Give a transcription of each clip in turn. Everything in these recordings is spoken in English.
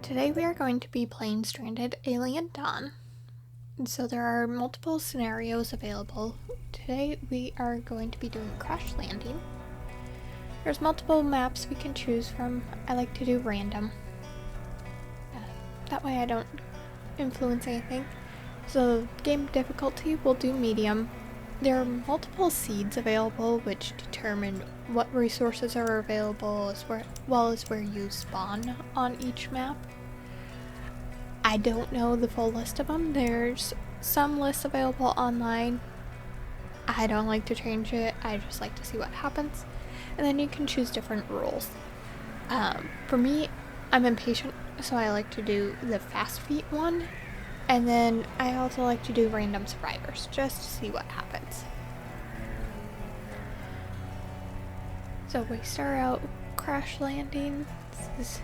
Today we are going to be playing Stranded Alien Dawn. And so there are multiple scenarios available. Today we are going to be doing crash landing. There's multiple maps we can choose from. I like to do random. That way I don't influence anything. So game difficulty we'll do medium. There are multiple seeds available which determine what resources are available as well as where you spawn on each map. I don't know the full list of them. There's some lists available online. I don't like to change it. I just like to see what happens. And then you can choose different rules. For me, I'm impatient, so I like to do the fast feet one. And then I also like to do random survivors, just to see what happens. So we start out crash landing. This is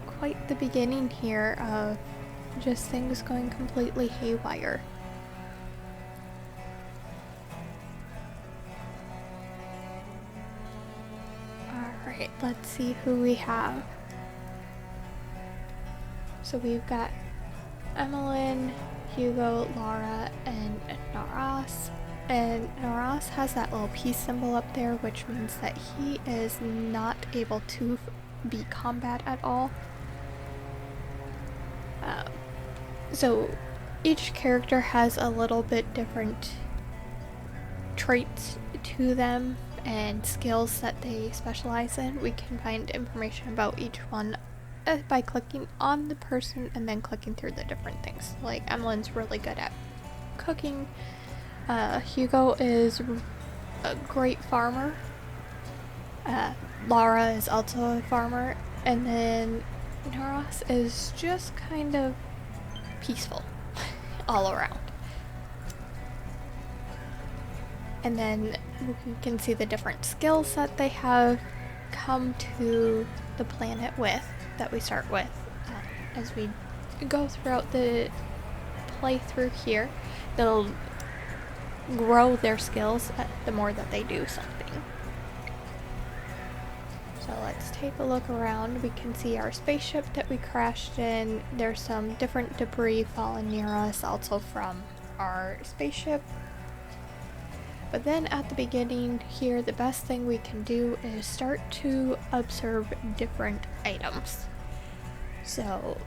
quite the beginning here of just things going completely haywire. Alright, let's see who we have. So we've got Emmeline, Hugo, Laura, and Naras. And Naras has that little peace symbol up there, which means that he is not able to be combat at all. So each character has a little bit different traits to them and skills that they specialize in. We can find information about each one by clicking on the person and then clicking through the different things. Like Emmeline's really good at cooking. Hugo is a great farmer. Laura is also a farmer. And then Naras is just kind of peaceful all around. And then we can see the different skills that they have come to the planet with, that we start with as we go throughout the playthrough here. They'll grow their skills the more that they do something. So let's take a look around. We can see our spaceship that we crashed in. There's some different debris falling near us also from our spaceship. But then at the beginning here, the best thing we can do is start to observe different items. So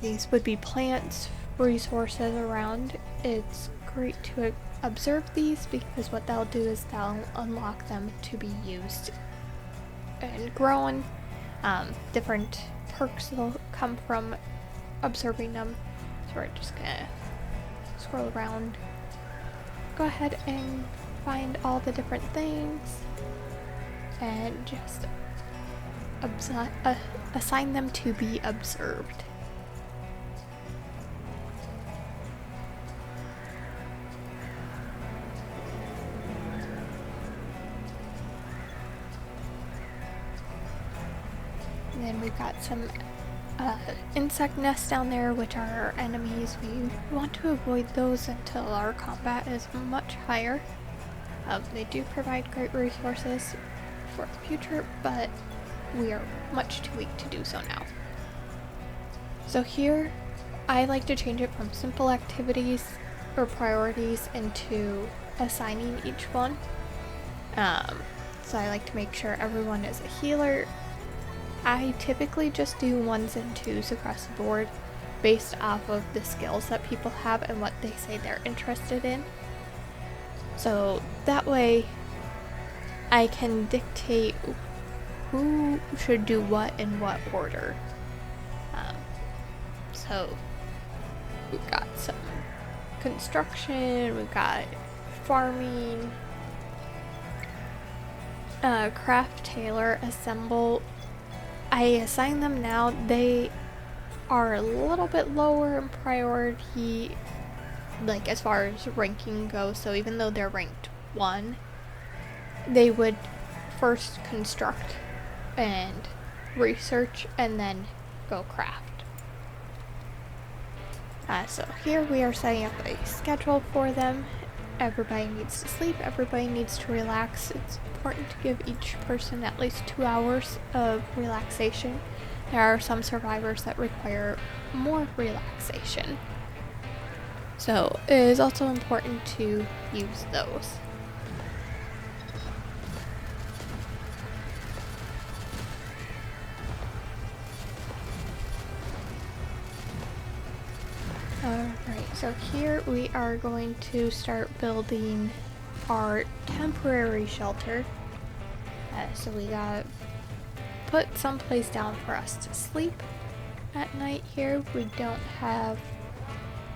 these would be plants, resources around. It's great to observe these because what they'll do is they'll unlock them to be used and growing. Different perks will come from observing them. So we're just gonna scroll around. Go ahead and find all the different things and just assign them to be observed. And then we've got some insect nests down there, which are our enemies. We want to avoid those until our combat is much higher. They do provide great resources for the future, but we are much too weak to do so now. So here, I like to change it from simple activities or priorities into assigning each one. So I like to make sure everyone is a healer. I typically just do 1s and 2s across the board based off of the skills that people have and what they say they're interested in. So that way I can dictate who should do what in what order. So we've got some construction, we've got farming, craft, tailor, assemble. I assign them now. They are a little bit lower in priority, like as far as ranking goes. So even though they're ranked 1, they would first construct and research and then go craft. So here we are setting up a schedule for them. Everybody needs to sleep, everybody needs to relax. It's important to give each person at least 2 hours of relaxation There are some survivors that require more relaxation. So it is also important to use those. Alright, so here we are going to start building our temporary shelter. So we gotta put some place down for us to sleep at night here. We don't have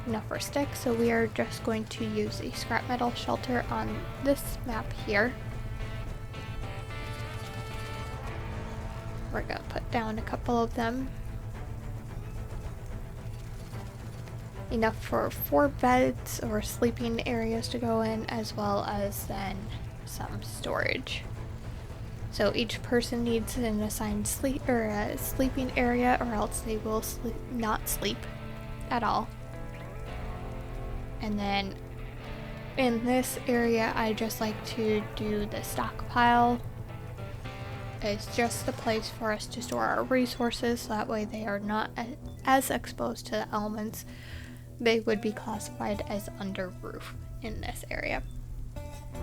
enough for sticks, so we are just going to use a scrap metal shelter on this map here. We're gonna put down a couple of them. Enough for 4 beds or sleeping areas to go in, as well as then some storage. So each person needs an assigned sleeping area, or else they will not sleep at all. And then in this area, I just like to do the stockpile. It's just the place for us to store our resources, so that way they are not as exposed to the elements. They would be classified as under roof in this area.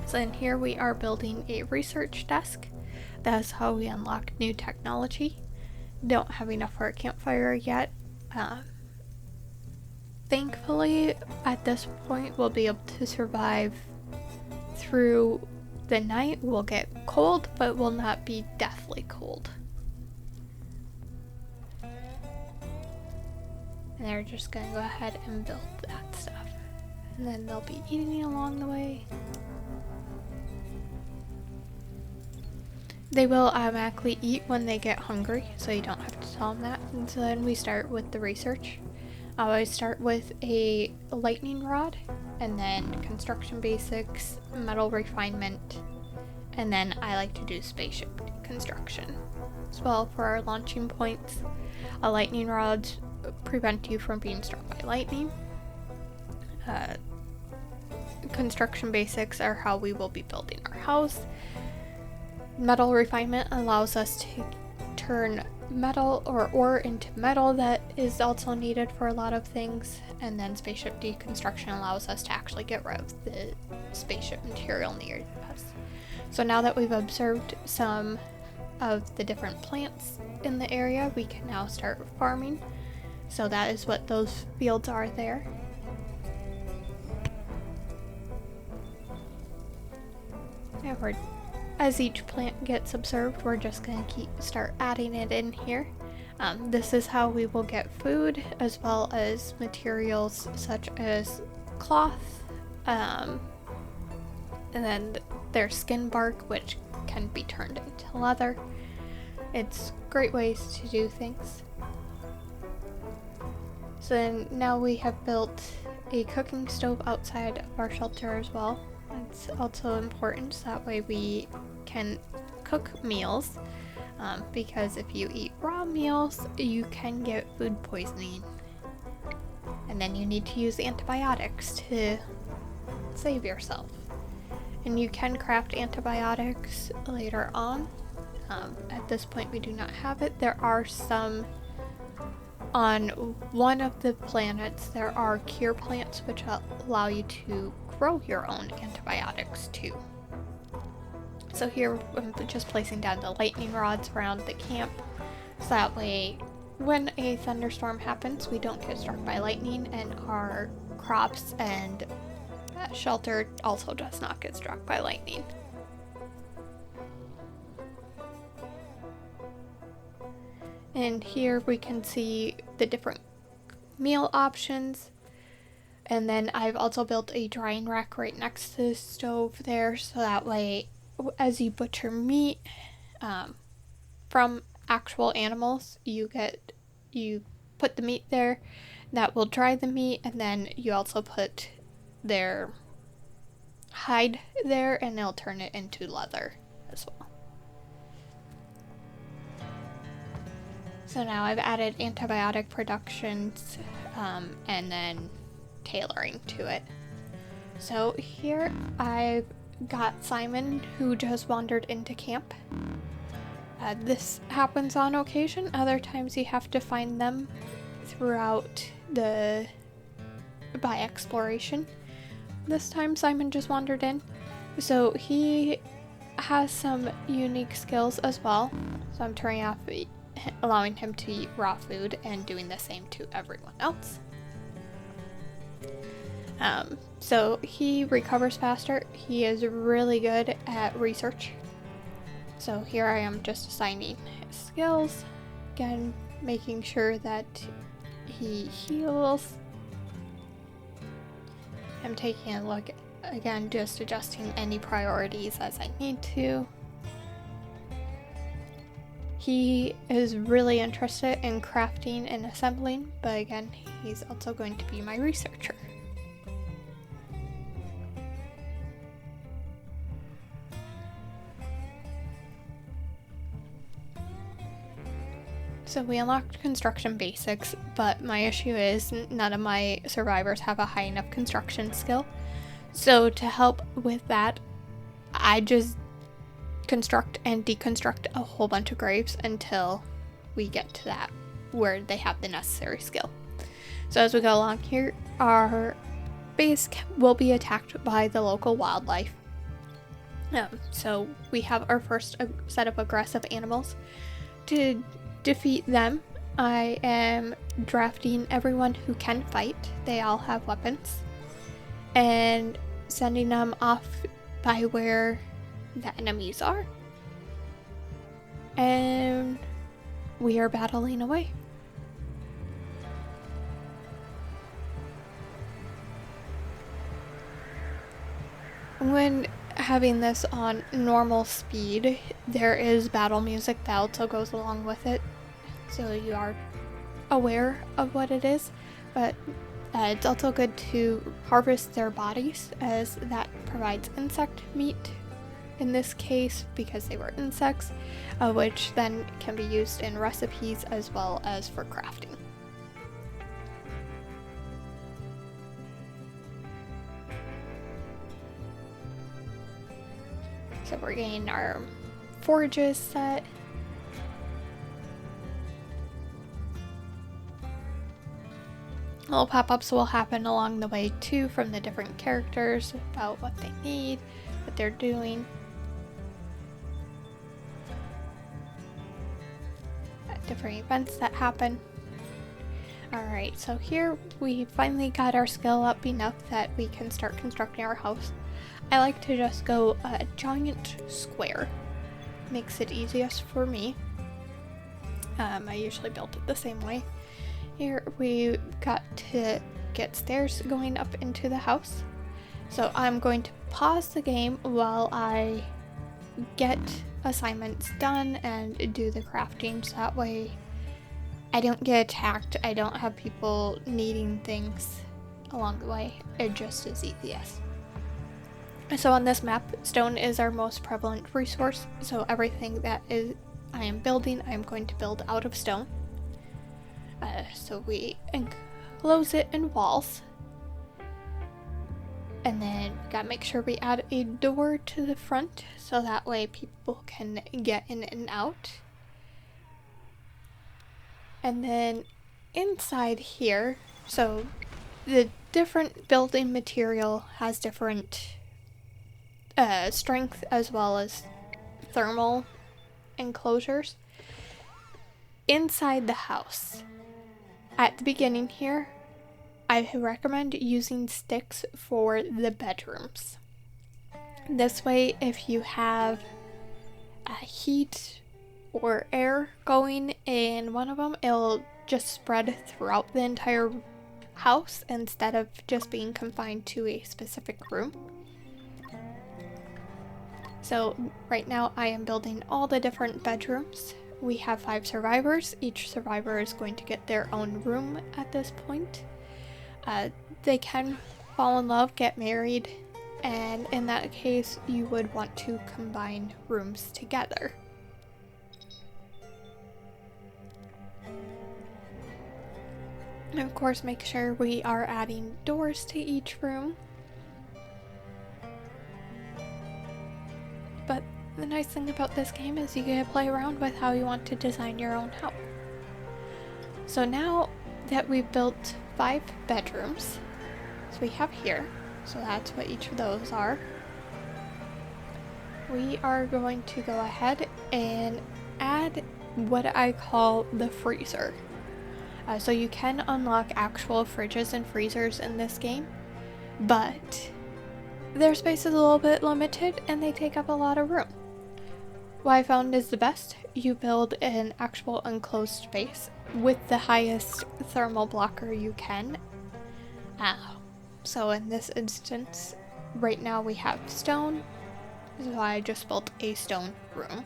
So in here we are building a research desk. That's how we unlock new technology. Don't have enough for a campfire yet. Thankfully, at this point, we'll be able to survive through the night. We'll get cold, but will not be deathly cold. And they're just gonna go ahead and build that stuff. And then they'll be eating along the way. They will automatically eat when they get hungry, so you don't have to tell them that. And so then we start with the research. I always start with a lightning rod, and then construction basics, metal refinement, and then I like to do spaceship construction as well for our launching points. A lightning rod prevent you from being struck by lightning. Construction basics are how we will be building our house. Metal refinement allows us to turn metal or ore into metal that is also needed for a lot of things, and then spaceship deconstruction allows us to actually get rid of the spaceship material near us. So now that we've observed some of the different plants in the area, we can now start farming. So that is what those fields are there. And as each plant gets observed, we're just going to start adding it in here. This is how we will get food, as well as materials such as cloth, and then their skin bark, which can be turned into leather. It's great ways to do things. So then now we have built a cooking stove outside of our shelter as well. It's also important, so that way we can cook meals, because if you eat raw meals, you can get food poisoning. And then you need to use antibiotics to save yourself. And you can craft antibiotics later on. At this point we do not have it. There are some on one of the planets. There are cure plants which allow you to grow your own antibiotics too. So here I'm just placing down the lightning rods around the camp, so that way when a thunderstorm happens we don't get struck by lightning, and our crops and shelter also does not get struck by lightning. And here we can see the different meal options. And then I've also built a drying rack right next to the stove there, so that way as you butcher meat from actual animals, you put the meat there. That will dry the meat, and then you also put their hide there, and they'll turn it into leather as well. So now I've added antibiotic productions and then tailoring to it. So here I've got Simon, who just wandered into camp. This happens on occasion. Other times you have to find them throughout by exploration. This time Simon just wandered in. So he has some unique skills as well. So I'm turning off, allowing him to eat raw food and doing the same to everyone else. So he recovers faster. He is really good at research. So here I am just assigning his skills. Again, making sure that he heals. I'm taking a look, again, just adjusting any priorities as I need to. He is really interested in crafting and assembling, but again, he's also going to be my researcher. So we unlocked construction basics, but my issue is none of my survivors have a high enough construction skill. So to help with that, I just construct and deconstruct a whole bunch of graves until we get to that where they have the necessary skill. So as we go along here, our base will be attacked by the local wildlife. So we have our first set of aggressive animals. To defeat them, I am drafting everyone who can fight. They all have weapons. And sending them off by where the enemies are. And we are battling away. When having this on normal speed, there is battle music that also goes along with it, so you are aware of what it is, but it's also good to harvest their bodies, as that provides insect meat in this case because they were insects, which then can be used in recipes as well as for crafting. So we're getting our forages set. Little pop-ups will happen along the way too from the different characters about what they need, what they're doing. Different events that happen. Alright, so here we finally got our skill up enough that we can start constructing our house. I like to just go a giant square. Makes it easiest for me. I usually build it the same way. Here we got to get stairs going up into the house. So I'm going to pause the game while I get assignments done and do the crafting, so that way I don't get attacked. I don't have people needing things along the way. It just is easiest. So on this map, stone is our most prevalent resource, so everything that I am building, I am going to build out of stone. So we enclose it in walls. And then we gotta make sure we add a door to the front, so that way people can get in and out. And then inside here, so the different building material has different strength as well as thermal enclosures. Inside the house, at the beginning here, I recommend using sticks for the bedrooms. This way, if you have heat or air going in one of them, it'll just spread throughout the entire house instead of just being confined to a specific room. So right now I am building all the different bedrooms. We have 5 survivors. Each survivor is going to get their own room at this point. They can fall in love, get married, and in that case you would want to combine rooms together. And of course, make sure we are adding doors to each room. But the nice thing about this game is you get to play around with how you want to design your own house. So now that we've built 5 bedrooms, so we have here, so that's what each of those are, we are going to go ahead and add what I call the freezer. So you can unlock actual fridges and freezers in this game, but their space is a little bit limited and they take up a lot of room. What I found is the best, you build an actual enclosed space with the highest thermal blocker you can. So in this instance, right now we have stone, so I just built a stone room.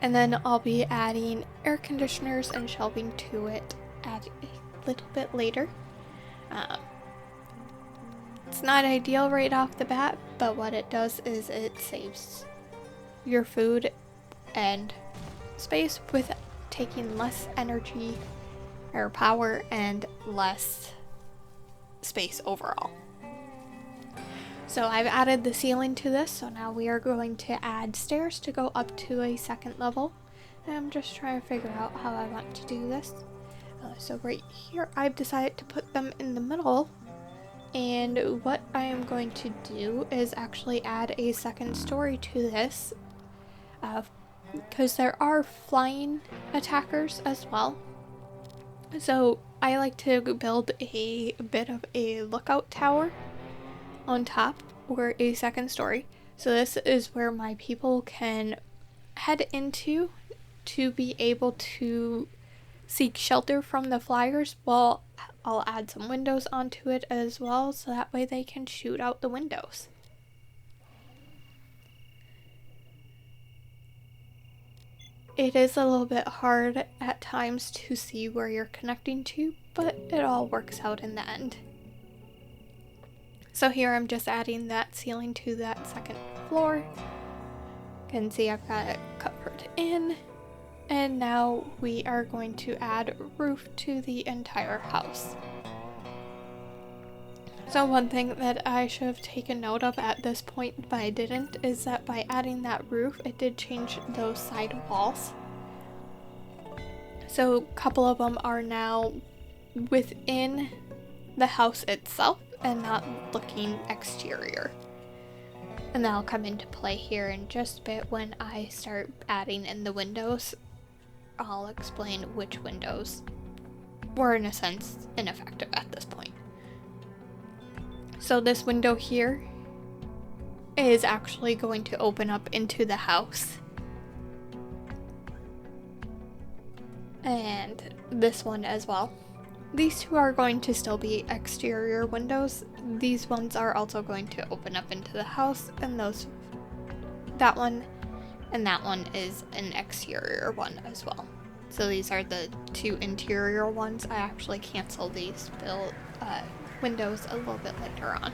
And then I'll be adding air conditioners and shelving to it at a little bit later. It's not ideal right off the bat, but what it does is it saves your food and space with taking less energy or power and less space overall. So I've added the ceiling to this, so now we are going to add stairs to go up to a second level. And I'm just trying to figure out how I want to do this. So right here, I've decided to put them in the middle. And what I am going to do is actually add a second story to this. Because there are flying attackers as well. So I like to build a bit of a lookout tower on top, or a second story. So this is where my people can head into to be able to seek shelter from the flyers. Well, I'll add some windows onto it as well, so that way they can shoot out the windows. It is a little bit hard at times to see where you're connecting to, but it all works out in the end. So here I'm just adding that ceiling to that second floor. You can see I've got it covered in. And now we are going to add roof to the entire house. So one thing that I should have taken note of at this point, but I didn't, is that by adding that roof, it did change those side walls. So a couple of them are now within the house itself and not looking exterior. And that'll come into play here in just a bit when I start adding in the windows. I'll explain which windows were in a sense ineffective at this point. So this window here is actually going to open up into the house. And this one as well. These two are going to still be exterior windows. These ones are also going to open up into the house, and that one and that one is an exterior one as well. So these are the 2 interior ones. I actually canceled these windows a little bit later on.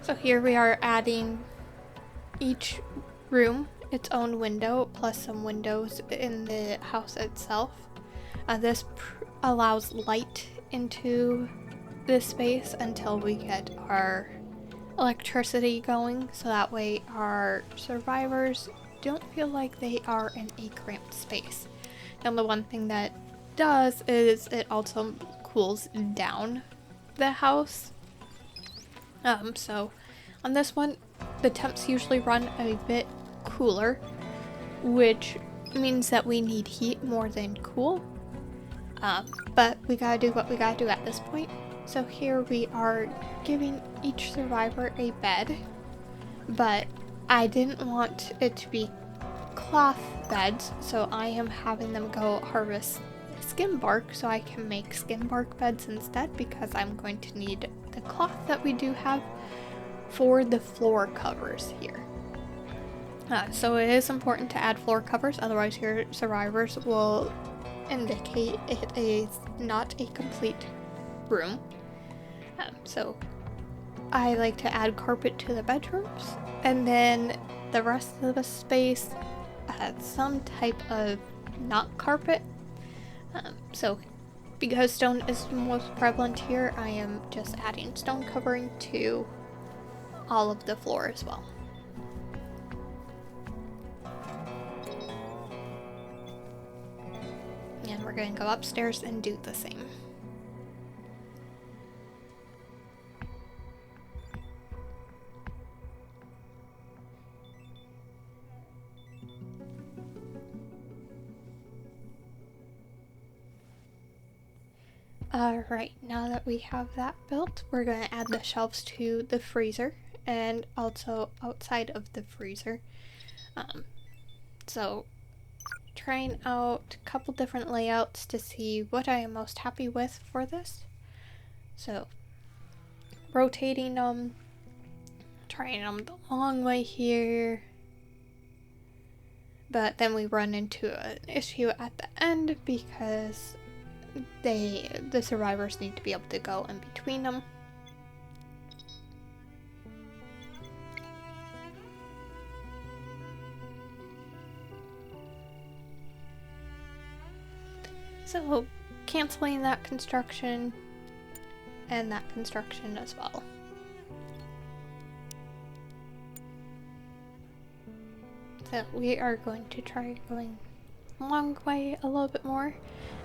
So here we are adding each room its own window plus some windows in the house itself. This allows light into this space until we get our electricity going, so that way our survivors don't feel like they are in a cramped space. Now the one thing that does is it also cools down the house. So on this one, the temps usually run a bit cooler, which means that we need heat more than cool. But we gotta do what we gotta do at this point. So here we are giving each survivor a bed, but I didn't want it to be cloth beds, so I am having them go harvest skin bark so I can make skin bark beds instead, because I'm going to need the cloth that we do have for the floor covers here. So it is important to add floor covers, otherwise your survivors will indicate it is not a complete room. So I like to add carpet to the bedrooms, and then the rest of the space some type of not carpet. So because stone is most prevalent here, I am just adding stone covering to all of the floor as well. And we're going to go upstairs and do the same. Alright, now that we have that built, we're going to add the shelves to the freezer and also outside of the freezer. So trying out a couple different layouts to see what I am most happy with for this. So rotating them, trying them the long way here, but then we run into an issue at the end because the survivors need to be able to go in between them. So canceling that construction and that construction as well. So we are going to try going a long way a little bit more.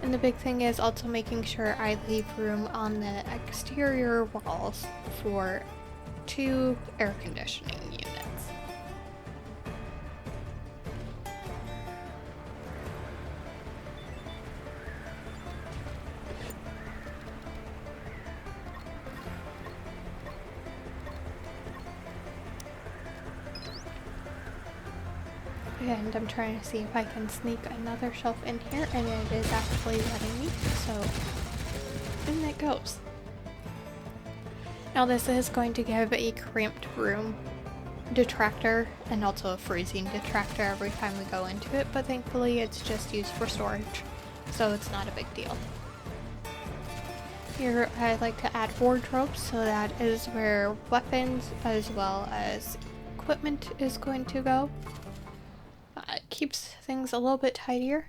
And the big thing is also making sure I leave room on the exterior walls for 2 air conditioning units. And I'm trying to see if I can sneak another shelf in here, and it is actually letting me, so in it goes. Now this is going to give a cramped room detractor and also a freezing detractor every time we go into it, but thankfully it's just used for storage, so it's not a big deal. Here I like to add wardrobes, so that is where weapons as well as equipment is going to go. It keeps things a little bit tidier.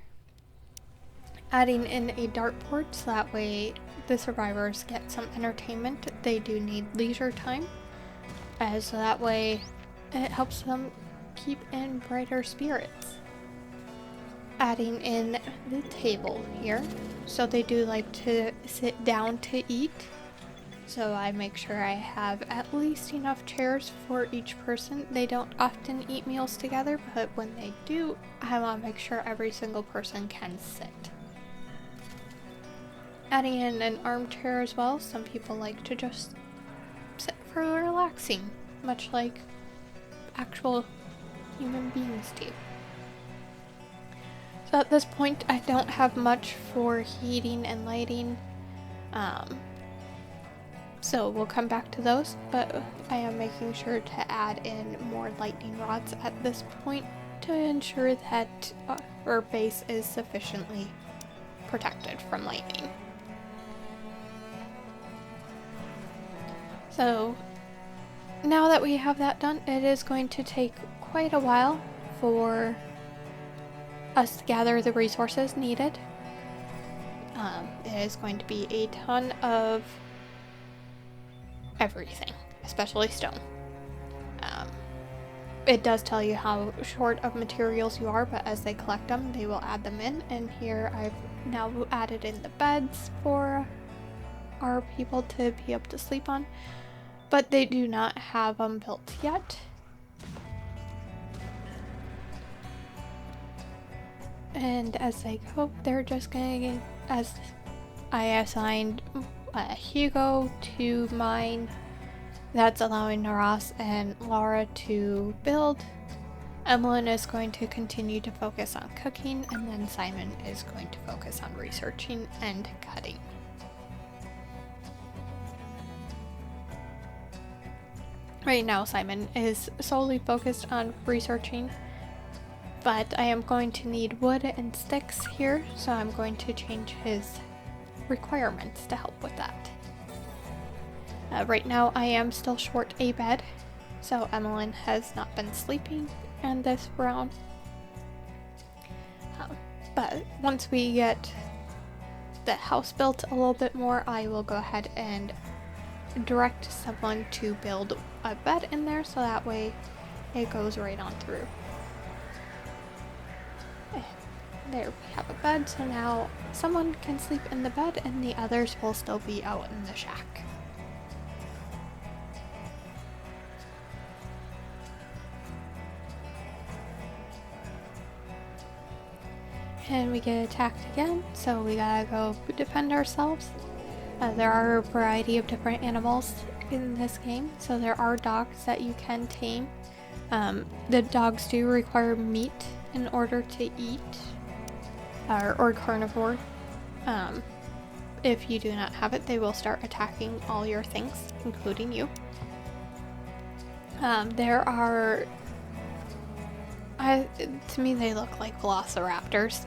Adding in a dartboard so that way the survivors get some entertainment. They do need leisure time, so that way it helps them keep in brighter spirits. Adding in the table here, so they do like to sit down to eat. So I make sure I have at least enough chairs for each person. They don't often eat meals together, but when they do, I want to make sure every single person can sit. Adding in an armchair as well. Some people like to just sit for relaxing, much like actual human beings do. So at this point, I don't have much for heating and lighting. So we'll come back to those, but I am making sure to add in more lightning rods at this point to ensure that our base is sufficiently protected from lightning. So now that we have that done, it is going to take quite a while for us to gather the resources needed. It is going to be a ton of everything, especially stone. It does tell you how short of materials you are, but as they collect them, they will add them in. And here I've now added in the beds for our people to be able to sleep on, but they do not have them built yet. And as they go, they're just going to, as I assigned Hugo to mine, that's allowing Naras and Laura to build. Emmeline is going to continue to focus on cooking, and then Simon is going to focus on researching and cutting. Right now Simon is solely focused on researching, but I am going to need wood and sticks here, so I'm going to change his requirements to help with that. Right now I am still short a bed, so Emmeline has not been sleeping in this round. But once we get the house built a little bit more, I will go ahead and direct someone to build a bed in there, so that way it goes right on through. And there we have a bed, so now someone can sleep in the bed and the others will still be out in the shack. And we get attacked again, so we gotta go defend ourselves. There are a variety of different animals in this game, so there are dogs that you can tame. The dogs do require meat in order to eat, or carnivore. If you do not have it, they will start attacking all your things, including you. There are, to me they look like velociraptors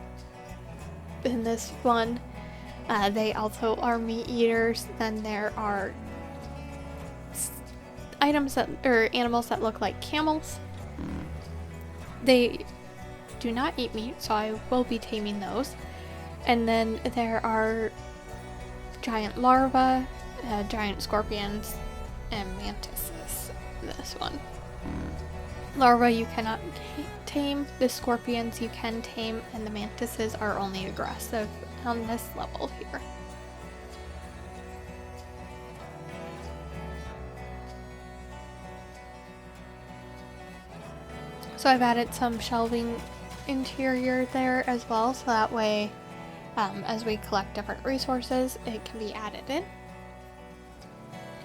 in this one. They also are meat eaters. Then there are items that, or animals that look like camels. They do not eat meat, so I will be taming those. And then there are giant larvae, giant scorpions, and mantises in this one. Larvae you cannot tame, the scorpions you can tame, and the mantises are only aggressive on this level here. So I've added some shelving interior there as well, so that way as we collect different resources, it can be added in.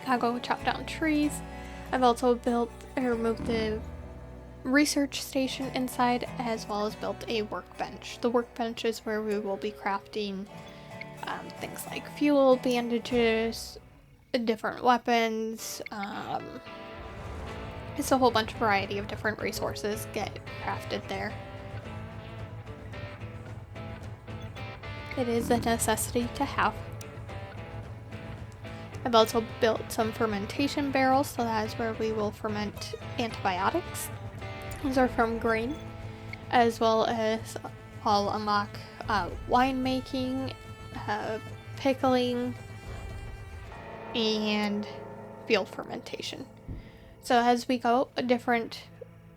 I'll go chop down trees. I've also built or moved the research station inside, as well as built a workbench. The workbench is where we will be crafting things like fuel, bandages, different weapons. It's a whole bunch of variety of different resources get crafted there. It is a necessity to have. I've also built some fermentation barrels, so that is where we will ferment antibiotics. Those are from grain, as well as I'll unlock winemaking, pickling, and field fermentation. So as we go, different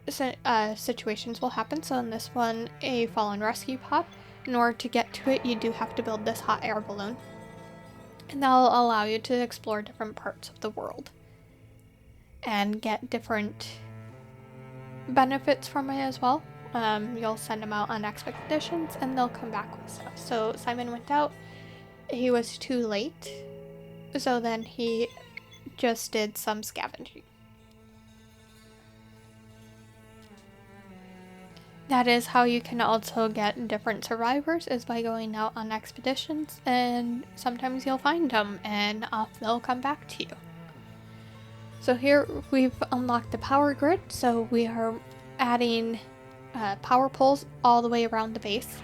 situations will happen. So in this one, a fallen rescue pod. In order to get to it, you do have to build this hot air balloon. And that'll allow you to explore different parts of the world and get different benefits from it as well. You'll send them out on expeditions and they'll come back with stuff. So Simon went out, he was too late, so then he just did some scavenging. That is how you can also get different survivors, is by going out on expeditions, and sometimes you'll find them and off they'll come back to you. So here we've unlocked the power grid, so we are adding power poles all the way around the base.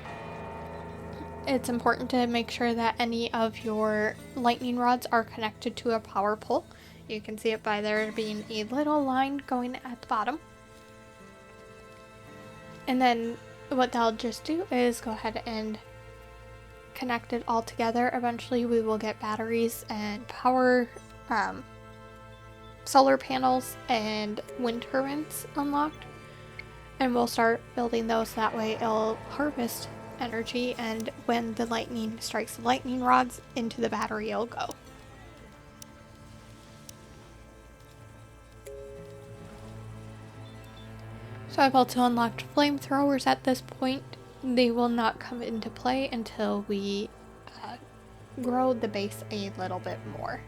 It's important to make sure that any of your lightning rods are connected to a power pole. You can see it by there being a little line going at the bottom. And then what they'll just do is go ahead and connect it all together. Eventually we will get batteries and power, solar panels and wind turbines unlocked. And we'll start building those, that way it'll harvest energy, and when the lightning strikes the lightning rods into the battery, it'll go. So I've also unlocked flamethrowers at this point. They will not come into play until we grow the base a little bit more.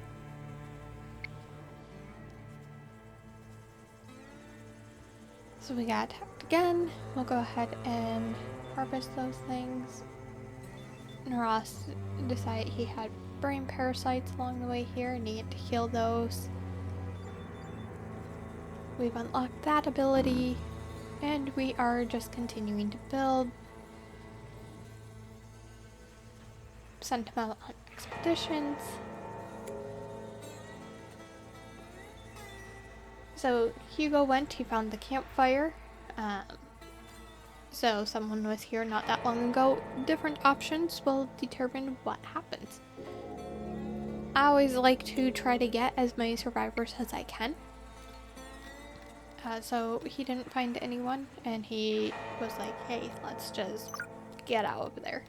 So we got attacked again. We'll go ahead and harvest those things. Naras decided he had brain parasites along the way here and needed to heal those. We've unlocked that ability. And we are just continuing to build. Send him out on expeditions. So Hugo went, he found the campfire. So someone was here not that long ago. Different options will determine what happens. I always like to try to get as many survivors as I can. So he didn't find anyone, and he was like, hey, let's just get out of there.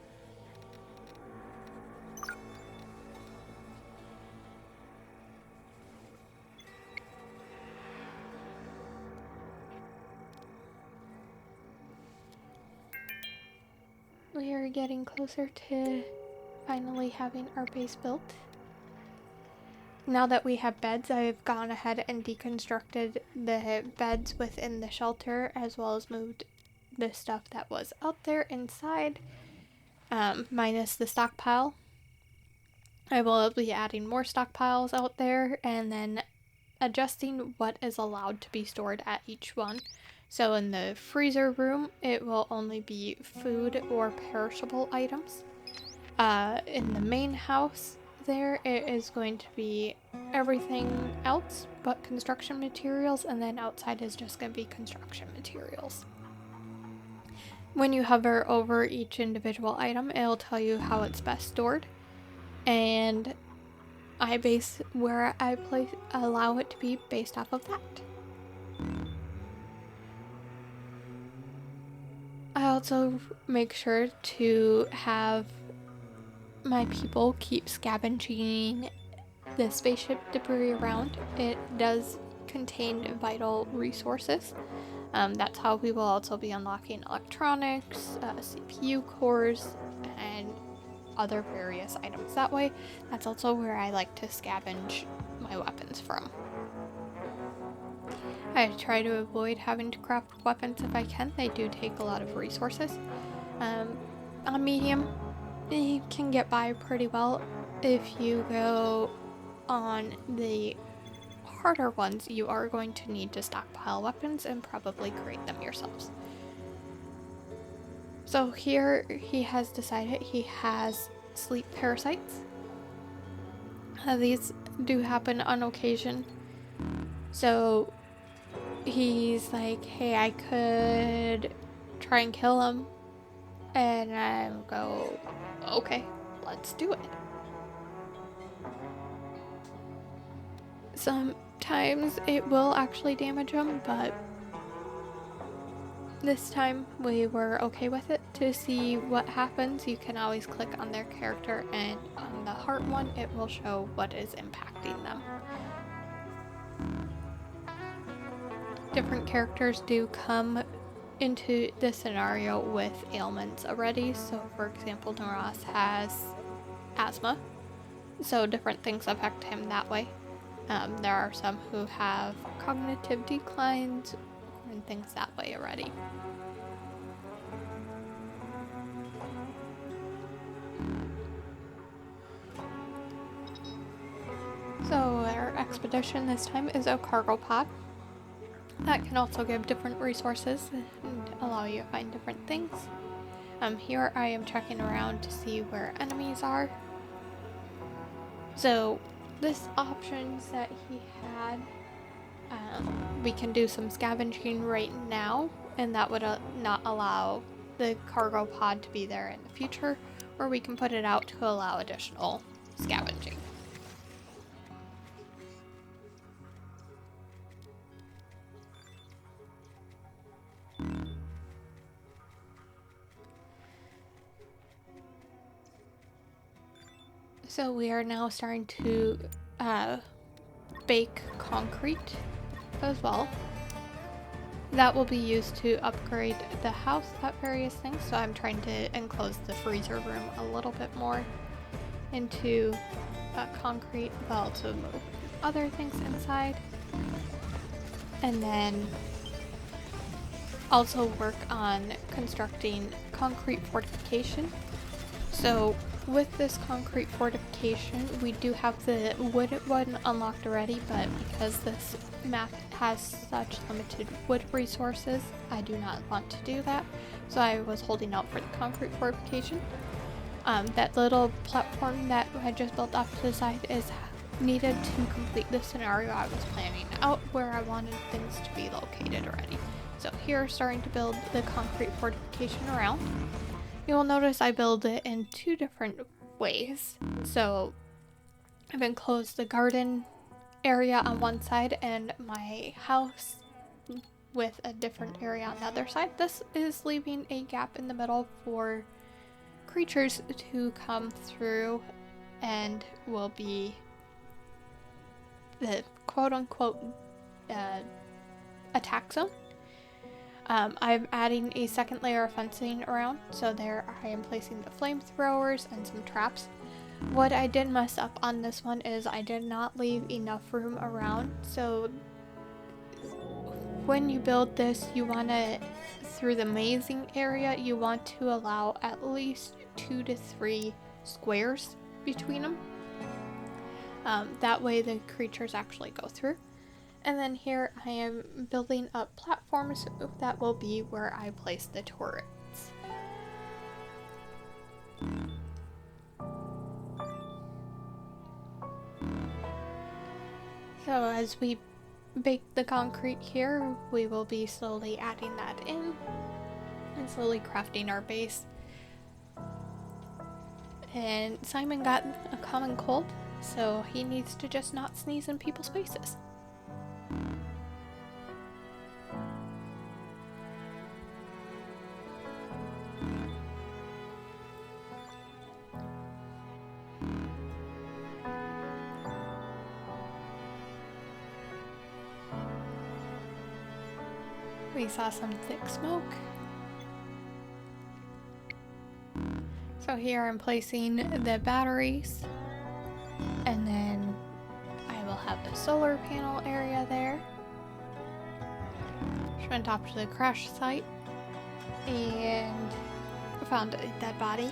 We are getting closer to finally having our base built. Now that we have beds, I've gone ahead and deconstructed the beds within the shelter, as well as moved the stuff that was out there inside, minus the stockpile. I will be adding more stockpiles out there and then adjusting what is allowed to be stored at each one. So in the freezer room, it will only be food or perishable items. In the main house, there it is going to be everything else but construction materials, and then outside is just going to be construction materials. When you hover over each individual item, it'll tell you how it's best stored, and I base where I allow it to be based off of that. I also make sure to have my people keep scavenging the spaceship debris around. It does contain vital resources. That's how we will also be unlocking electronics, CPU cores, and other various items that way. That's also where I like to scavenge my weapons from. I try to avoid having to craft weapons if I can. They do take a lot of resources. On medium, you can get by pretty well. If you go on the harder ones, you are going to need to stockpile weapons and probably create them yourselves. So here he has decided he has sleep parasites. These do happen on occasion. So he's like, hey, I could try and kill him. And I go, okay, let's do it. Sometimes it will actually damage him, but this time we were okay with it. To see what happens, you can always click on their character, and on the heart one, it will show what is impacting them. Different characters do come into the scenario with ailments already. So for example, Naras has asthma, so different things affect him that way. There are some who have cognitive declines and things that way already. So our expedition this time is a cargo pod. That can also give different resources and allow you to find different things. Here I am checking around to see where enemies are. So this options that he had, we can do some scavenging right now, and that would not allow the cargo pod to be there in the future, or we can put it out to allow additional scavenging. So we are now starting to bake concrete as well. That will be used to upgrade the house at various things. So I'm trying to enclose the freezer room a little bit more into concrete, but also move other things inside. And then also work on constructing concrete fortification. So with this concrete fortification, we do have the wood one unlocked already, but because this map has such limited wood resources, I do not want to do that. So I was holding out for the concrete fortification. That little platform that I just built off to the side is needed to complete the scenario I was planning out, where I wanted things to be located already. So here, starting to build the concrete fortification around. You will notice I build it in two different ways. So I've enclosed the garden area on one side and my house with a different area on the other side. This is leaving a gap in the middle for creatures to come through and will be the quote-unquote attack zone. I'm adding a second layer of fencing around, so there I am placing the flamethrowers and some traps. What I did mess up on this one is I did not leave enough room around, so when you build this, you want to, through the mazing area, you want to allow at least 2 to 3 squares between them. That way the creatures actually go through. And then here I am building up platforms that will be where I place the turrets. So as we bake the concrete here, we will be slowly adding that in and slowly crafting our base. And Simon got a common cold, so he needs to just not sneeze in people's faces. We saw some thick smoke. So here I'm placing the batteries, and then I will have the solar panel area there. Just went up to the crash site and found a dead body,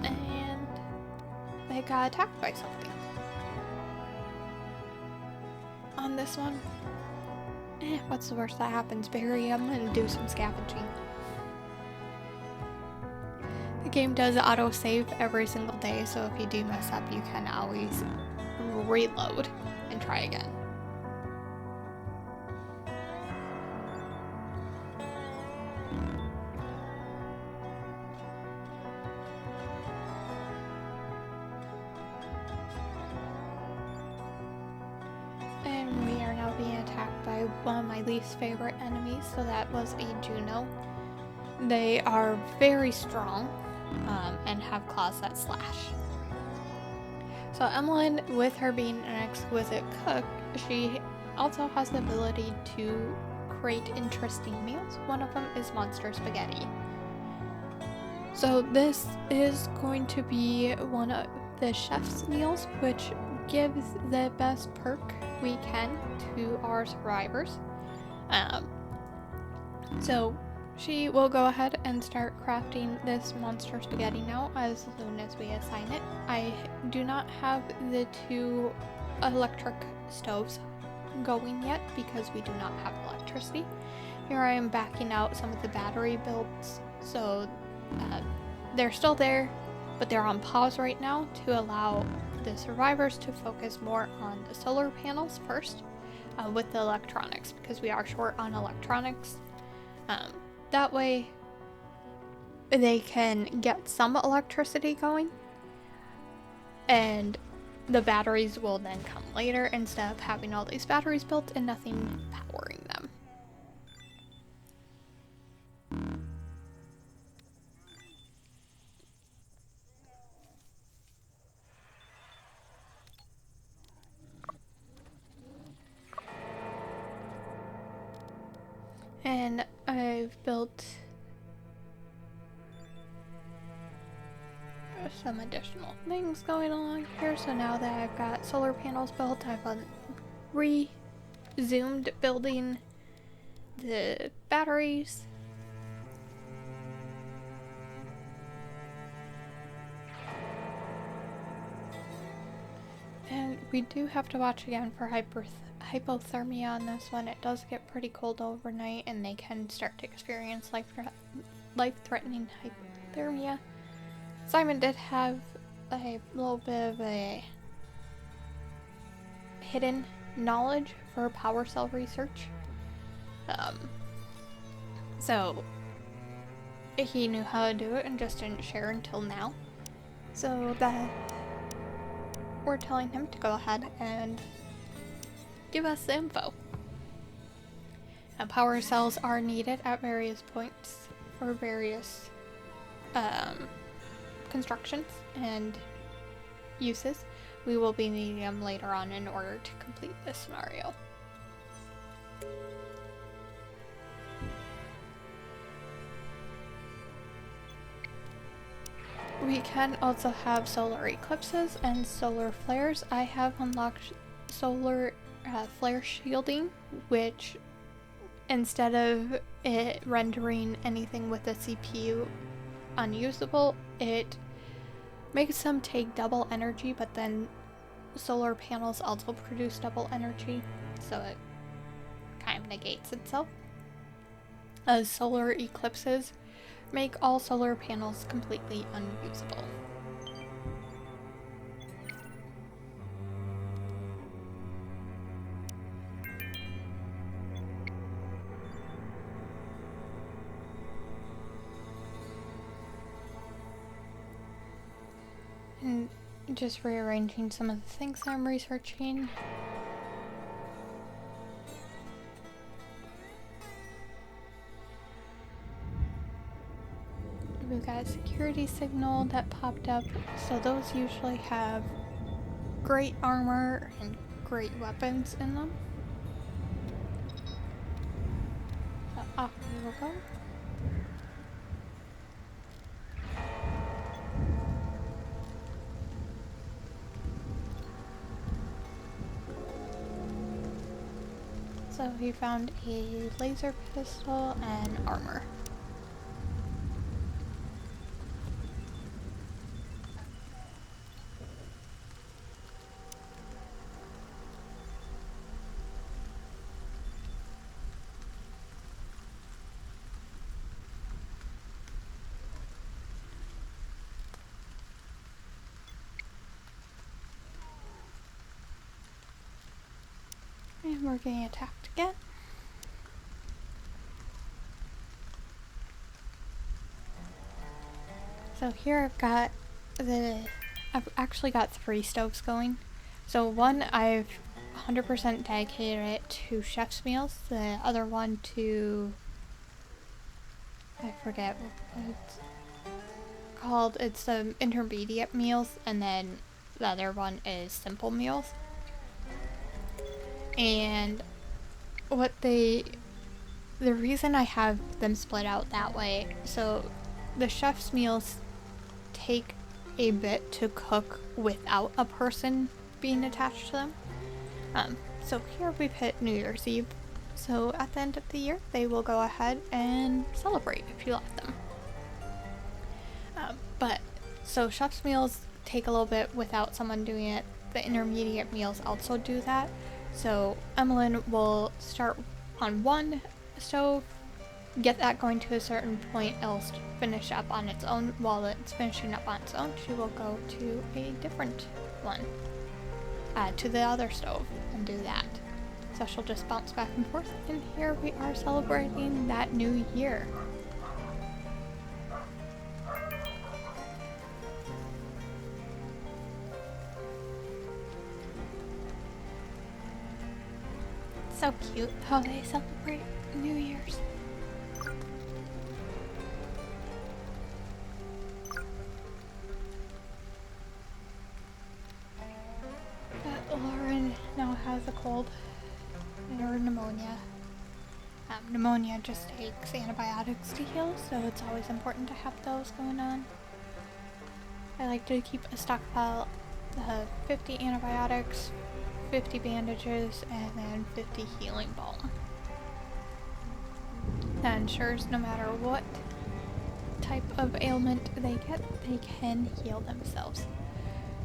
and they got attacked by something. On this one, what's the worst that happens? Bury them and do some scavenging. The game does auto-save every single day, so if you do mess up, you can always reload and try again. And we are now being attacked by one of my least favorite enemies, so that was a Juno. They are very strong and have claws that slash. So Emmeline, with her being an exquisite cook, she also has the ability to create interesting meals. One of them is monster spaghetti. So this is going to be one of the chef's meals, which gives the best perk we can to our survivors. So she will go ahead and start crafting this monster spaghetti now as soon as we assign it. I do not have the 2 electric stoves going yet because we do not have electricity. Here I am backing out some of the battery builds, so they're still there, but they're on pause right now to allow the survivors to focus more on the solar panels first with the electronics, because we are short on electronics. That way they can get some electricity going, and the batteries will then come later instead of having all these batteries built and nothing powering them. And I've built some additional things going along here. So now that I've got solar panels built, I've resumed building the batteries. And we do have to watch again for hypothermia on this one. It does get pretty cold overnight and they can start to experience life-threatening hypothermia. Simon did have a little bit of a hidden knowledge for power cell research. So he knew how to do it and just didn't share until now. So that we're telling him to go ahead and give us the info. Now, power cells are needed at various points for various constructions and uses. We will be needing them later on in order to complete this scenario. We can also have solar eclipses and solar flares. I have unlocked solar flare shielding, which instead of it rendering anything with the CPU unusable, it makes them take double energy, but then solar panels also produce double energy, so it kind of negates itself. As solar eclipses make all solar panels completely unusable. And just rearranging some of the things I'm researching. We've got a security signal that popped up, so those usually have great armor and great weapons in them. So off we will go. So he found a laser pistol and armor. And we're getting attacked again. So here I've actually got 3 stoves going. So one I've 100% dedicated it to chef's meals, the other one to, I forget what it's called, it's the intermediate meals, and then the other one is simple meals. And the reason I have them split out that way, so the chef's meals take a bit to cook without a person being attached to them. So here we've hit New Year's Eve, so at the end of the year they will go ahead and celebrate if you let them. So chef's meals take a little bit without someone doing it. The intermediate meals also do that. So Emmeline will start on one stove, get that going to a certain point, it'll finish up on its own. While it's finishing up on its own, she will go to a different one, to the other stove, and do that. So she'll just bounce back and forth, and here we are celebrating that new year. So cute how they celebrate New Year's. Lauren now has a cold or pneumonia. Pneumonia just takes antibiotics to heal, so it's always important to have those going on. I like to keep a stockpile of 50 antibiotics, 50 bandages, and then 50 healing balm. That ensures no matter what type of ailment they get, they can heal themselves.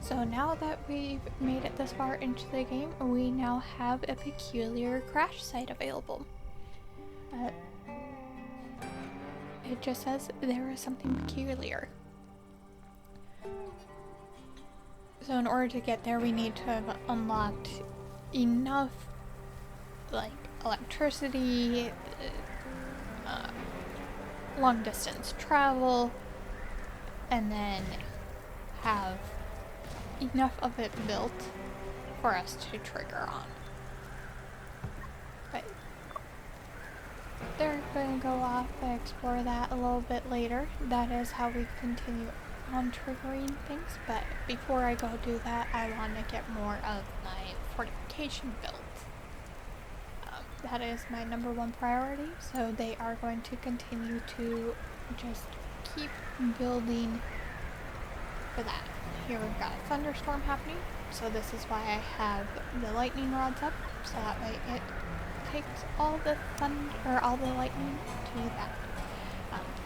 So now that we've made it this far into the game, we now have a peculiar crash site available. It just says there is something peculiar. So in order to get there, we need to have unlocked enough, like, electricity, long distance travel, and then have enough of it built for us to trigger on. But they're going to go off and explore that a little bit later. That is how we continue on triggering things, but before I go do that, I want to get more of my fortification built. That is my number one priority, so they are going to continue to just keep building for that. Here we've got a thunderstorm happening, so this is why I have the lightning rods up, so that way it takes all the thunder or all the lightning to that.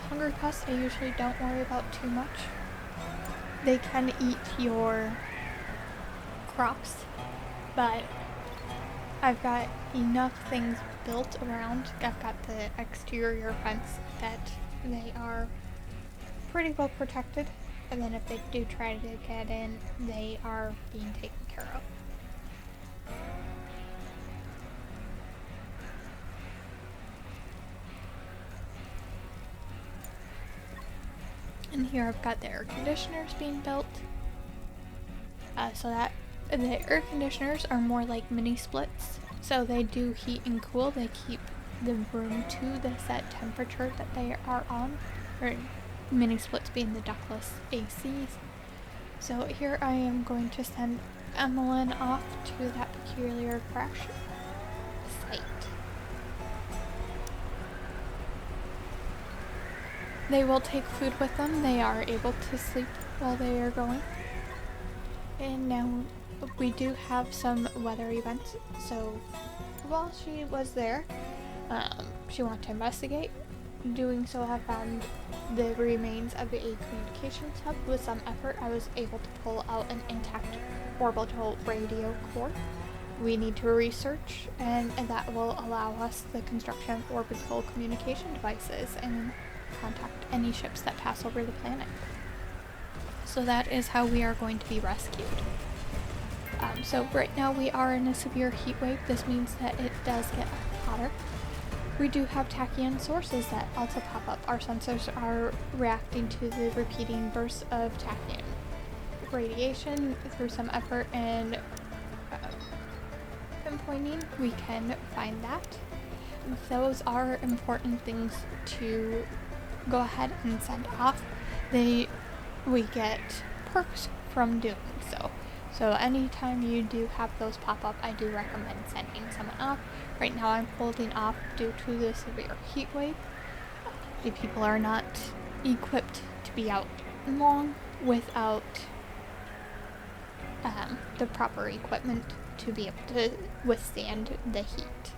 Hunger pests I usually don't worry about too much. They can eat your crops, but I've got enough things built around. I've got the exterior fence that they are pretty well protected, and then if they do try to get in, they are being taken care of. And here I've got the air conditioners being built. So that the air conditioners are more like mini splits. So they do heat and cool. They keep the room to the set temperature that they are on. Or mini splits being the ductless ACs. So here I am going to send Emmeline off to that peculiar crash site. They will take food with them. They are able to sleep while they are going. And now we do have some weather events. So while she was there, she wanted to investigate. Doing so, I found the remains of a communications hub. With some effort, I was able to pull out an intact orbital radio core. We need to research, and that will allow us the construction of orbital communication devices and contact any ships that pass over the planet. So that is how we are going to be rescued. So right now we are in a severe heat wave. This means that it does get hotter. We do have tachyon sources that also pop up. Our sensors are reacting to the repeating bursts of tachyon radiation. Through some effort and pinpointing, we can find that. Those are important things to go ahead and send off. We get perks from doing so. So anytime you do have those pop up, I do recommend sending someone off. Right now I'm holding off due to the severe heat wave. The people are not equipped to be out long without the proper equipment to be able to withstand the heat.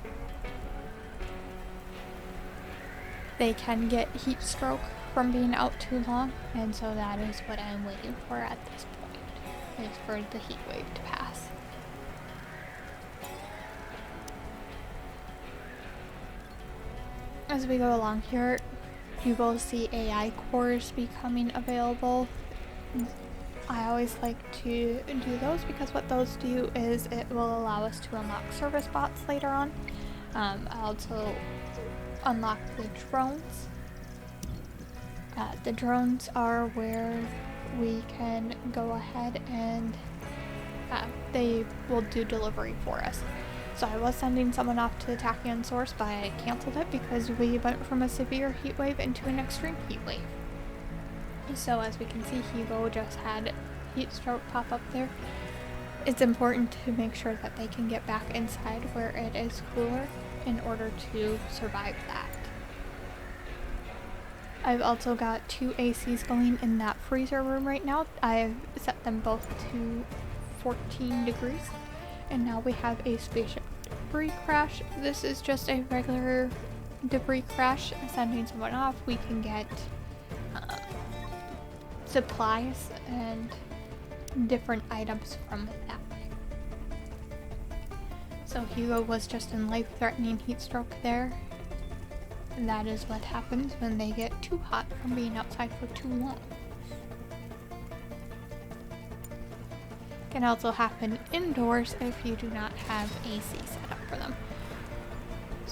They can get heat stroke from being out too long, and so that is what I'm waiting for at this point, is for the heat wave to pass. As we go along here, you will see AI cores becoming available. I always like to do those because what those do is it will allow us to unlock service bots later on. Also unlock the drones. The drones are where we can go ahead and they will do delivery for us. So I was sending someone off to the tachyon source, but I canceled it because we went from a severe heat wave into an extreme heat wave. So as we can see, Hugo just had heat stroke pop up there. It's important to make sure that they can get back inside where it is cooler in order to survive that. I've also got 2 ACs going in that freezer room right now. I've set them both to 14 degrees. And now we have a spaceship debris crash. This is just a regular debris crash. Sending someone off, we can get supplies and different items from it that way. So Hugo was just in life-threatening heat stroke there. And that is what happens when they get too hot from being outside for too long. Can also happen indoors if you do not have AC set up for them.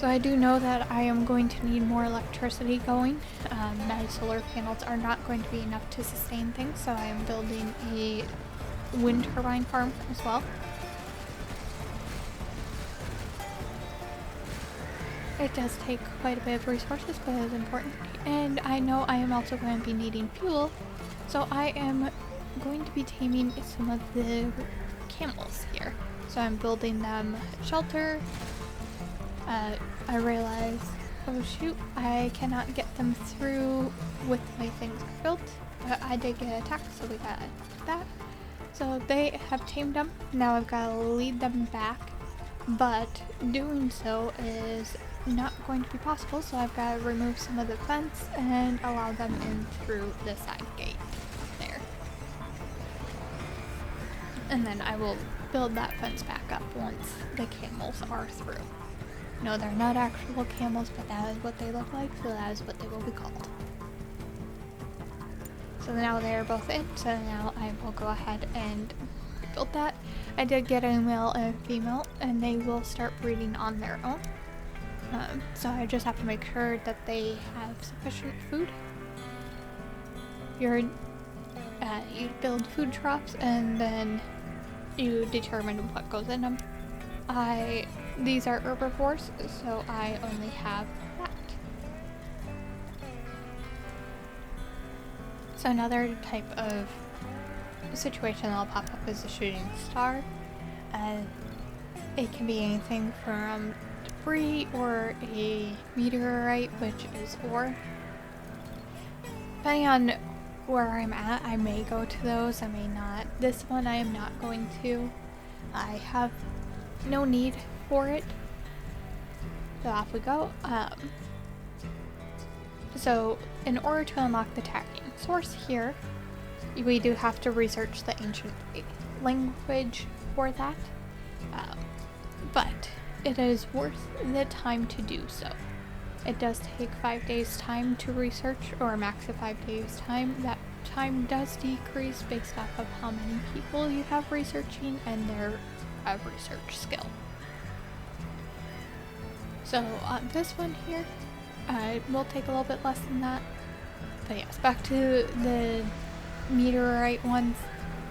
So I do know that I am going to need more electricity going. My solar panels are not going to be enough to sustain things, so I am building a wind turbine farm as well. It does take quite a bit of resources, but it is important. And I know I am also going to be needing fuel, so I am going to be taming some of the camels here. So I'm building them shelter. I realize, oh shoot, I cannot get them through with my things built, but I did get attacked, so we got that. So they have tamed them. Now I've got to lead them back, but doing so is not going to be possible, so I've got to remove some of the fence and allow them in through the side gate there. And then I will build that fence back up once the camels are through. No, they're not actual camels, but that is what they look like, so that is what they will be called. So now they're both in, so now I will go ahead and build that. I did get a male and a female, and they will start breeding on their own. So I just have to make sure that they have sufficient food. You build food troughs, and then you determine what goes in them. These are herbivores, so I only have that. So another type of situation that'll pop up is a shooting star. It can be anything from debris or a meteorite, which is ore. Depending on where I'm at, I may go to those, I may not. This one I am not going to. I have no need for it. So off we go. So in order to unlock the tagging source here, we do have to research the ancient language for that. But it is worth the time to do so. It does take 5 days time to research, or a max of 5 days time. That time does decrease based off of how many people you have researching and their research skill. So on this one here, it will take a little bit less than that. But yes, back to the meteorite ones.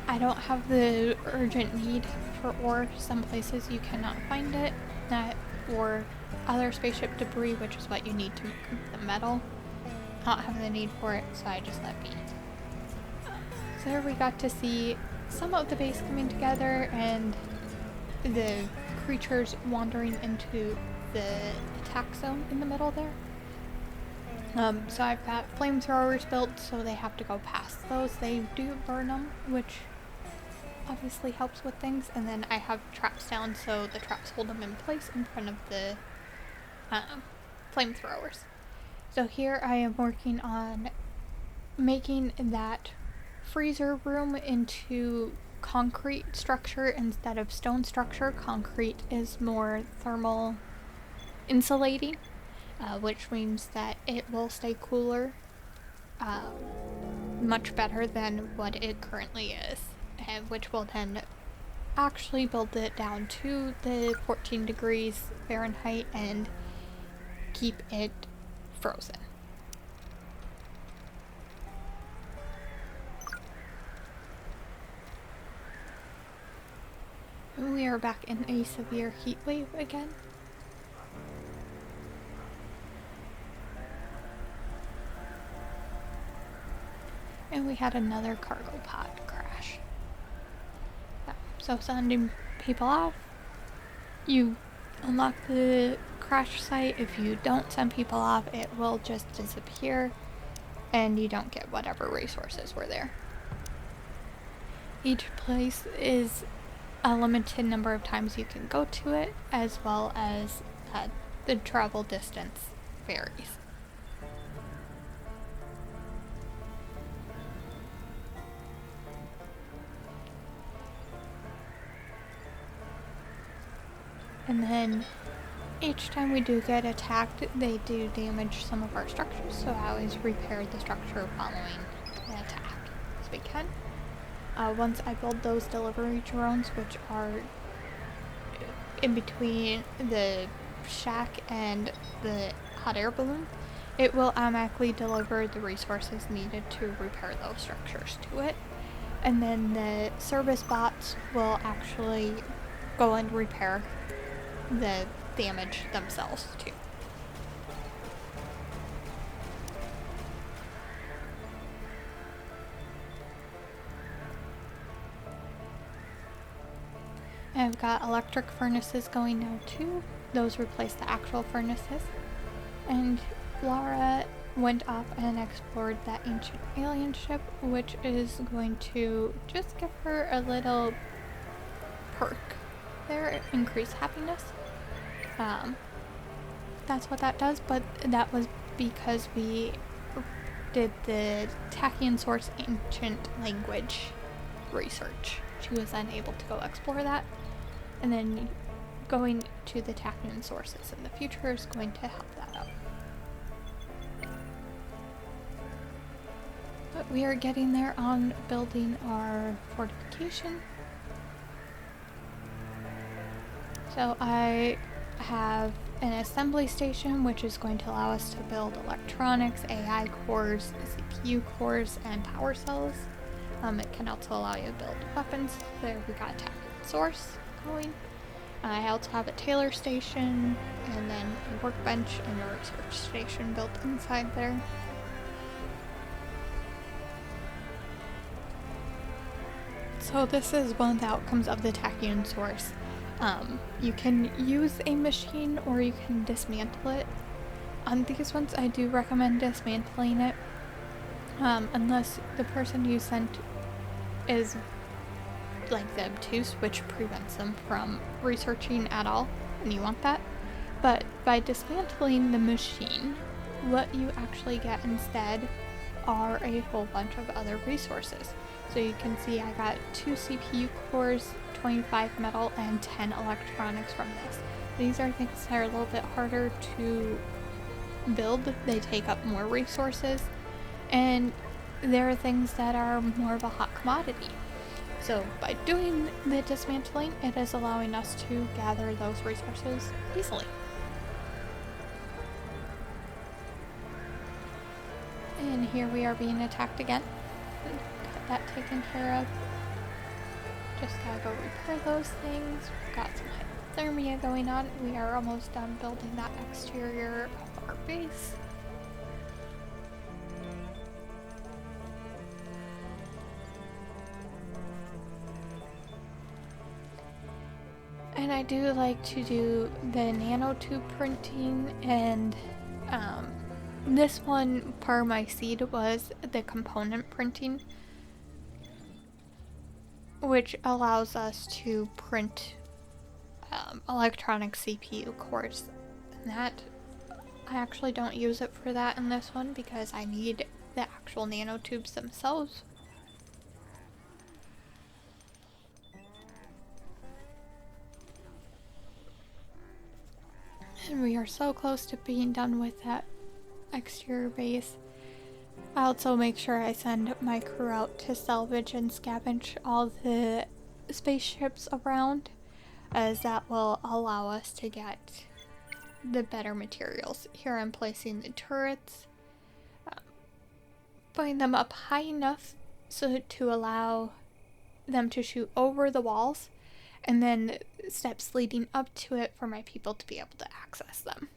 I don't have the urgent need for ore. Some places you cannot find it, or other spaceship debris, which is what you need to make the metal. I don't have the need for it, so I just let be. So here we got to see some of the base coming together and the creatures wandering into the attack zone in the middle there. So I've got flamethrowers built, so they have to go past those. They do burn them, which obviously helps with things. And then I have traps down, so the traps hold them in place in front of the flamethrowers. So here I am working on making that freezer room into concrete structure instead of stone structure. Concrete is more thermal insulating, which means that it will stay cooler much better than what it currently is, and which will then actually build it down to the 14 degrees Fahrenheit and keep it frozen. We are back in a severe heat wave again. And we had another cargo pod crash. So sending people off, you unlock the crash site. If you don't send people off, it will just disappear and you don't get whatever resources were there. Each place is a limited number of times you can go to it, as well as the travel distance varies. And then each time we do get attacked, they do damage some of our structures, so I always repair the structure following the attack as we can. Once I build those delivery drones, which are in between the shack and the hot air balloon, it will automatically deliver the resources needed to repair those structures to it. And then the service bots will actually go and repair the damage themselves too. I've got electric furnaces going now too. Those replace the actual furnaces. And Laura went off and explored that ancient alien ship, which is going to just give her a little perk there, increase happiness. That's what that does, but that was because we did the Tachyon source ancient language research. She was then able to go explore that, and then going to the Tachyon sources in the future is going to help that out. But we are getting there on building our fortification. So I have an assembly station which is going to allow us to build electronics, AI cores, CPU cores, and power cells. It can also allow you to build weapons. There we got Tachyon source going. I also have a tailor station, and then a workbench and a research station built inside there. So this is one of the outcomes of the Tachyon source. You can use a machine or you can dismantle it. On these ones I do recommend dismantling it, unless the person you sent is like the obtuse, which prevents them from researching at all, and you want that. But by dismantling the machine, what you actually get instead are a whole bunch of other resources. So you can see I got 2 CPU cores, 25 metal, and 10 electronics from this. These are things that are a little bit harder to build. They take up more resources, and there are things that are more of a hot commodity. So by doing the dismantling, it is allowing us to gather those resources easily. And here we are being attacked again. Got that taken care of. Just gotta go repair those things. We've got some hypothermia going on. We are almost done building that exterior of our base. And I do like to do the nanotube printing, and this one, part of my seed, was the component printing, which allows us to print electronic CPU cores. And that, I actually don't use it for that in this one because I need the actual nanotubes themselves. And we are so close to being done with that exterior base. I also make sure I send my crew out to salvage and scavenge all the spaceships around, as that will allow us to get the better materials. Here I'm placing the turrets, putting them up high enough so to allow them to shoot over the walls, and then steps leading up to it for my people to be able to access them.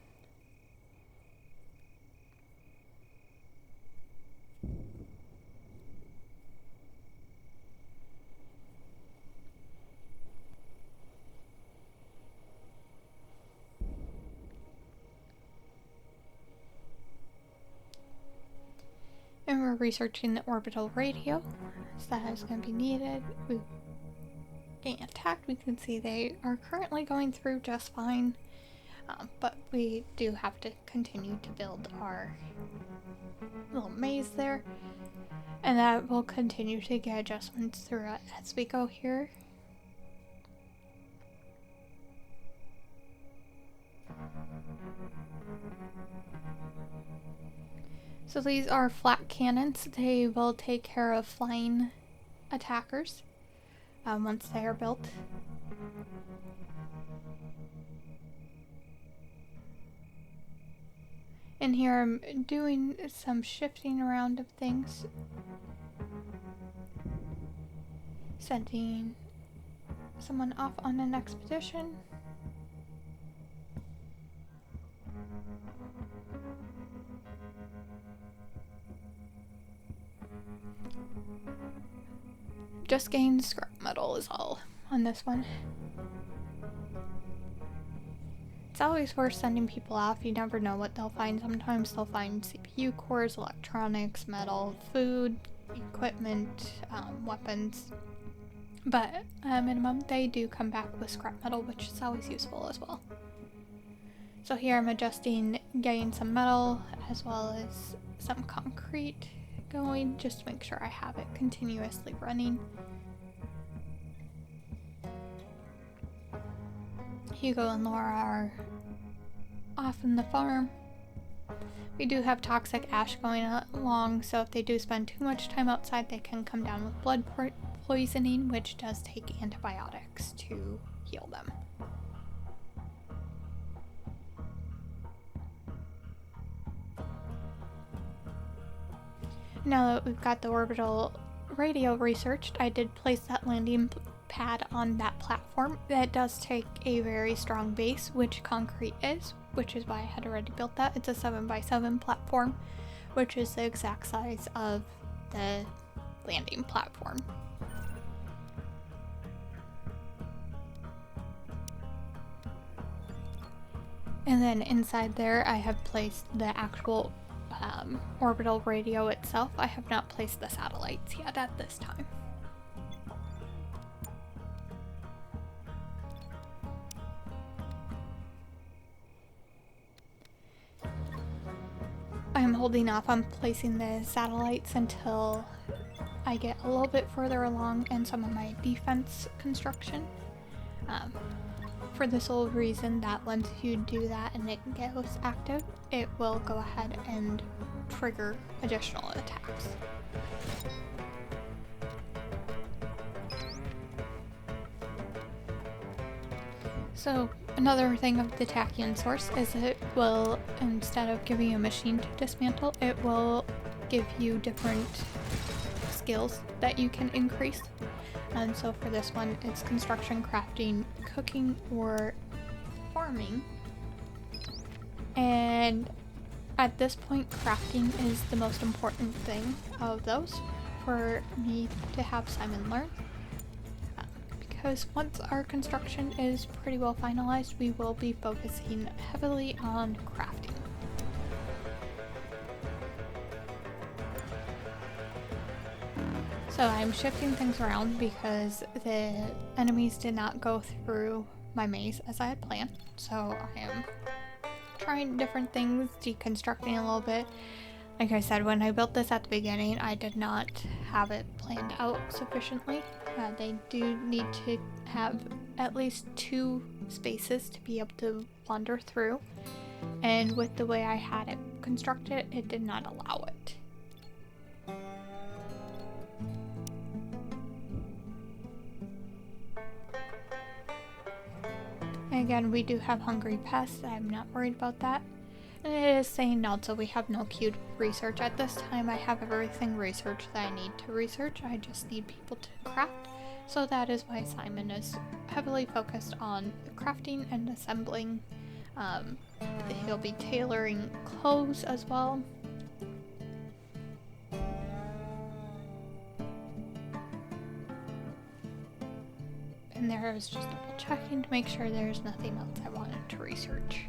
And we're researching the orbital radio, so that is going to be needed. We're getting attacked. We can see they are currently going through just fine, but we do have to continue to build our little maze there, and that will continue to get adjustments throughout as we go here. So these are flak cannons. They will take care of flying attackers once they are built. In here I'm doing some shifting around of things. Sending someone off on an expedition. Just gained scrap metal is all on this one. It's always worth sending people off. You never know what they'll find. Sometimes they'll find CPU cores, electronics, metal, food, equipment, weapons. But at a minimum, they do come back with scrap metal, which is always useful as well. So here I'm adjusting, getting some metal as well as some concrete going, just to make sure I have it continuously running. Hugo and Laura are off in the farm. We do have toxic ash going along, so if they do spend too much time outside, they can come down with blood poisoning, which does take antibiotics to heal them. Now that we've got the orbital radio researched, I did place that landing pad on that platform. That does take a very strong base, which concrete is, which is why I had already built that. It's a 7x7 platform, which is the exact size of the landing platform. And then inside there I have placed the actual orbital radio itself. I have not placed the satellites yet at this time. I'm holding off on placing the satellites until I get a little bit further along in some of my defense construction. For the sole reason that once you do that and it goes active, it will go ahead and trigger additional attacks. So another thing of the tachyon source is it will, instead of giving you a machine to dismantle, it will give you different skills that you can increase. And so for this one, it's construction, crafting, cooking, or farming. And at this point, crafting is the most important thing of those for me to have Simon learn. Because once our construction is pretty well finalized, we will be focusing heavily on crafting. So I'm shifting things around because the enemies did not go through my maze as I had planned. So I am trying different things, deconstructing a little bit. Like I said, when I built this at the beginning, I did not have it planned out sufficiently. They do need to have at least 2 spaces to be able to wander through. And with the way I had it constructed, it did not allow it. Again, we do have hungry pests. I'm not worried about that. And it is saying no, so we have no queued research. At this time, I have everything researched that I need to research. I just need people to craft. So that is why Simon is heavily focused on crafting and assembling. He'll be tailoring clothes as well. And there I was just double checking to make sure there's nothing else I wanted to research.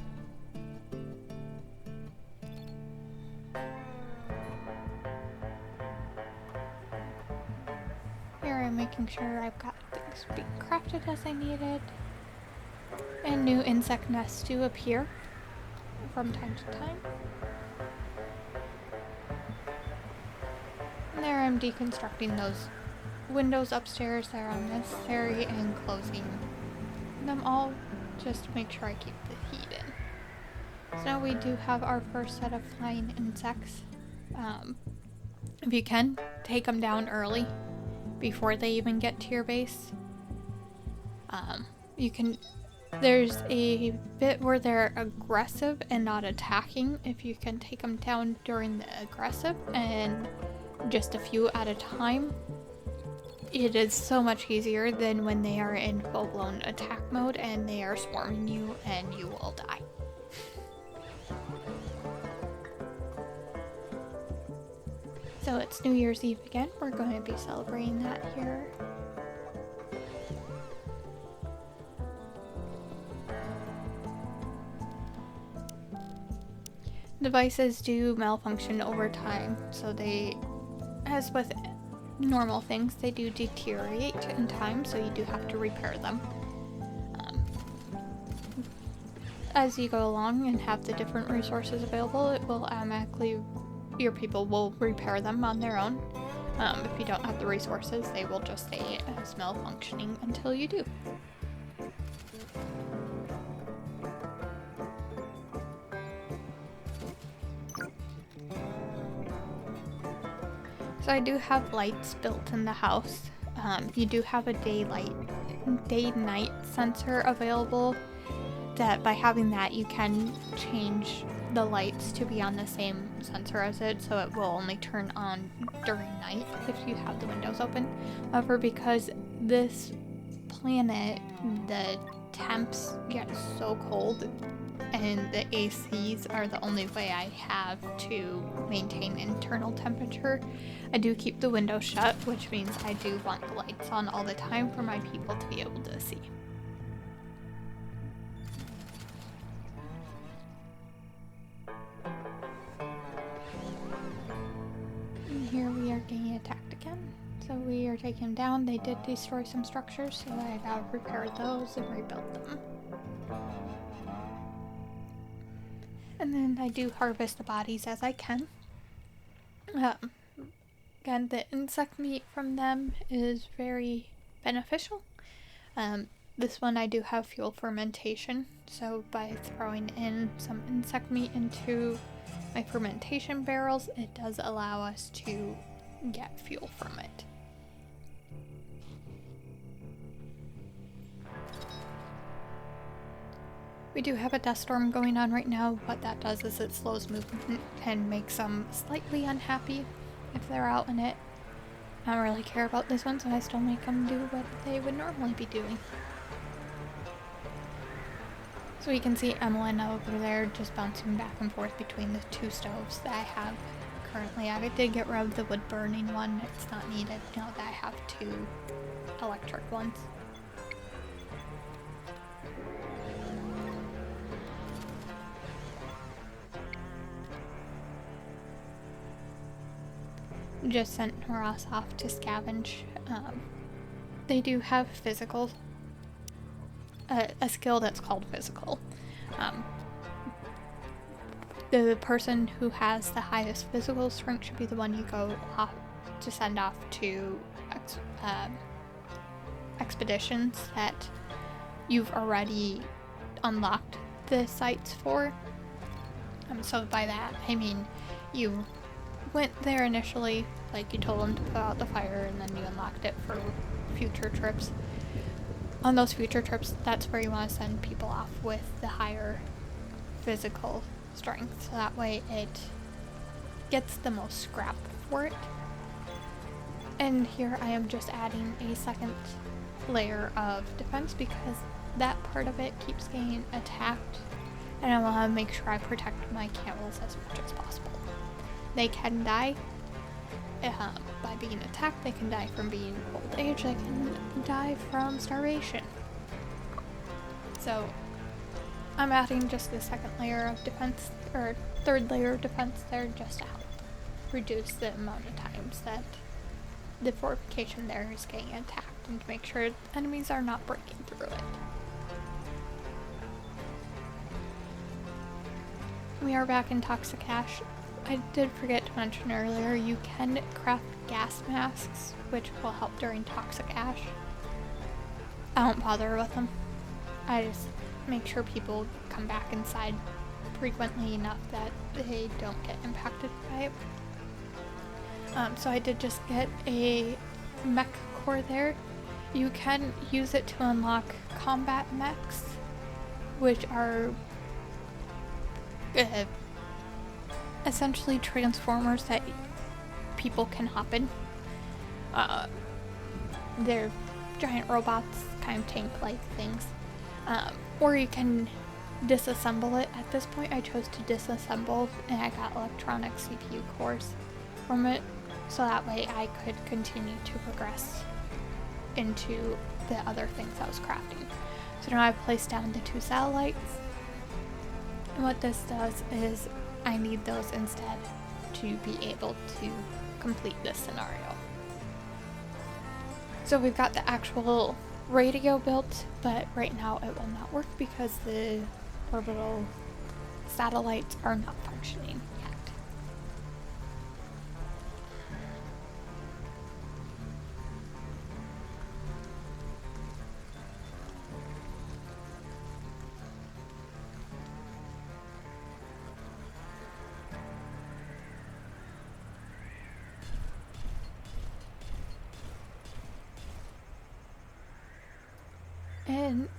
Here I'm making sure I've got things being crafted as I needed. And new insect nests do appear from time to time. And there I'm deconstructing those windows upstairs that are unnecessary and closing them all just to make sure I keep the heat in. So now we do have our first set of flying insects. If you can, take them down early before they even get to your base. You can There's a bit where they're aggressive and not attacking. If you can take them down during the aggressive and just a few at a time, it is so much easier than when they are in full-blown attack mode and they are swarming you and you will die. So it's New Year's Eve again. We're going to be celebrating that here. Devices do malfunction over time, so they, as with normal things, they do deteriorate in time, so you do have to repair them. As you go along and have the different resources available, it will automatically, your people will repair them on their own. If you don't have the resources, they will just stay as malfunctioning until you do. So I do have lights built in the house. You do have a day-night sensor available, that by having that you can change the lights to be on the same sensor as it, so it will only turn on during night if you have the windows open. However, because this planet, the temps get so cold and the ACs are the only way I have to maintain internal temperature, I do keep the windows shut, which means I do want the lights on all the time for my people to be able to see. And here we are getting attacked again. So we are taking them down. They did destroy some structures, so I gotta repair those and rebuild them. And then I do harvest the bodies as I can. Again, the insect meat from them is very beneficial. This one I do have fuel fermentation, so by throwing in some insect meat into my fermentation barrels, it does allow us to get fuel from it. We do have a dust storm going on right now. What that does is it slows movement and makes them slightly unhappy if they're out in it. I don't really care about this one, so I still make them do what they would normally be doing. So we can see Emmeline over there just bouncing back and forth between the two stoves that I have currently. I did get rid of the wood burning one. It's not needed now that I have two electric ones. Just sent Horace off to scavenge. They do have physical, a skill that's called physical. The person who has the highest physical strength should be the one you go off to send off to expeditions that you've already unlocked the sites for. So by that I mean you went there initially, like you told them to put out the fire, and then you unlocked it for future trips. On those future trips, that's where you want to send people off with the higher physical strength, so that way it gets the most scrap for it. And here I am just adding a second layer of defense because that part of it keeps getting attacked, and I want to make sure I protect my camels as much as possible. They can die by being attacked, they can die from being old age, they can die from starvation. So I'm adding just the second layer of defense, or third layer of defense there, just to help reduce the amount of times that the fortification there is getting attacked and to make sure enemies are not breaking through it. We are back in Toxic Ash. I did forget to mention earlier, you can craft gas masks, which will help during Toxic Ash. I don't bother with them. I just make sure people come back inside frequently enough that they don't get impacted by it. So I did just get a mech core there. You can use it to unlock combat mechs, which are essentially transformers that people can hop in. They're giant robots, kind of tank-like things. Or you can disassemble it. At this point I chose to disassemble, and I got electronic CPU cores from it, so that way I could continue to progress into the other things I was crafting. So now I've placed down the 2 satellites, and what this does is I need those instead to be able to complete this scenario. So we've got the actual radio built, but right now it will not work because the orbital satellites are not functioning yet. And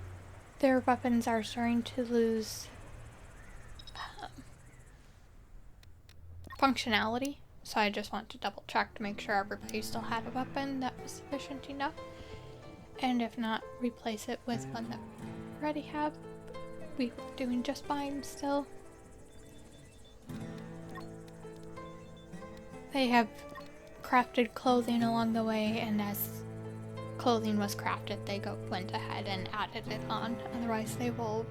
their weapons are starting to lose functionality, so I just want to double check to make sure everybody still had a weapon that was sufficient enough, and if not, replace it with one that we already have. We're doing just fine still. They have crafted clothing along the way, and as clothing was crafted, they went ahead and added it on. Otherwise, they will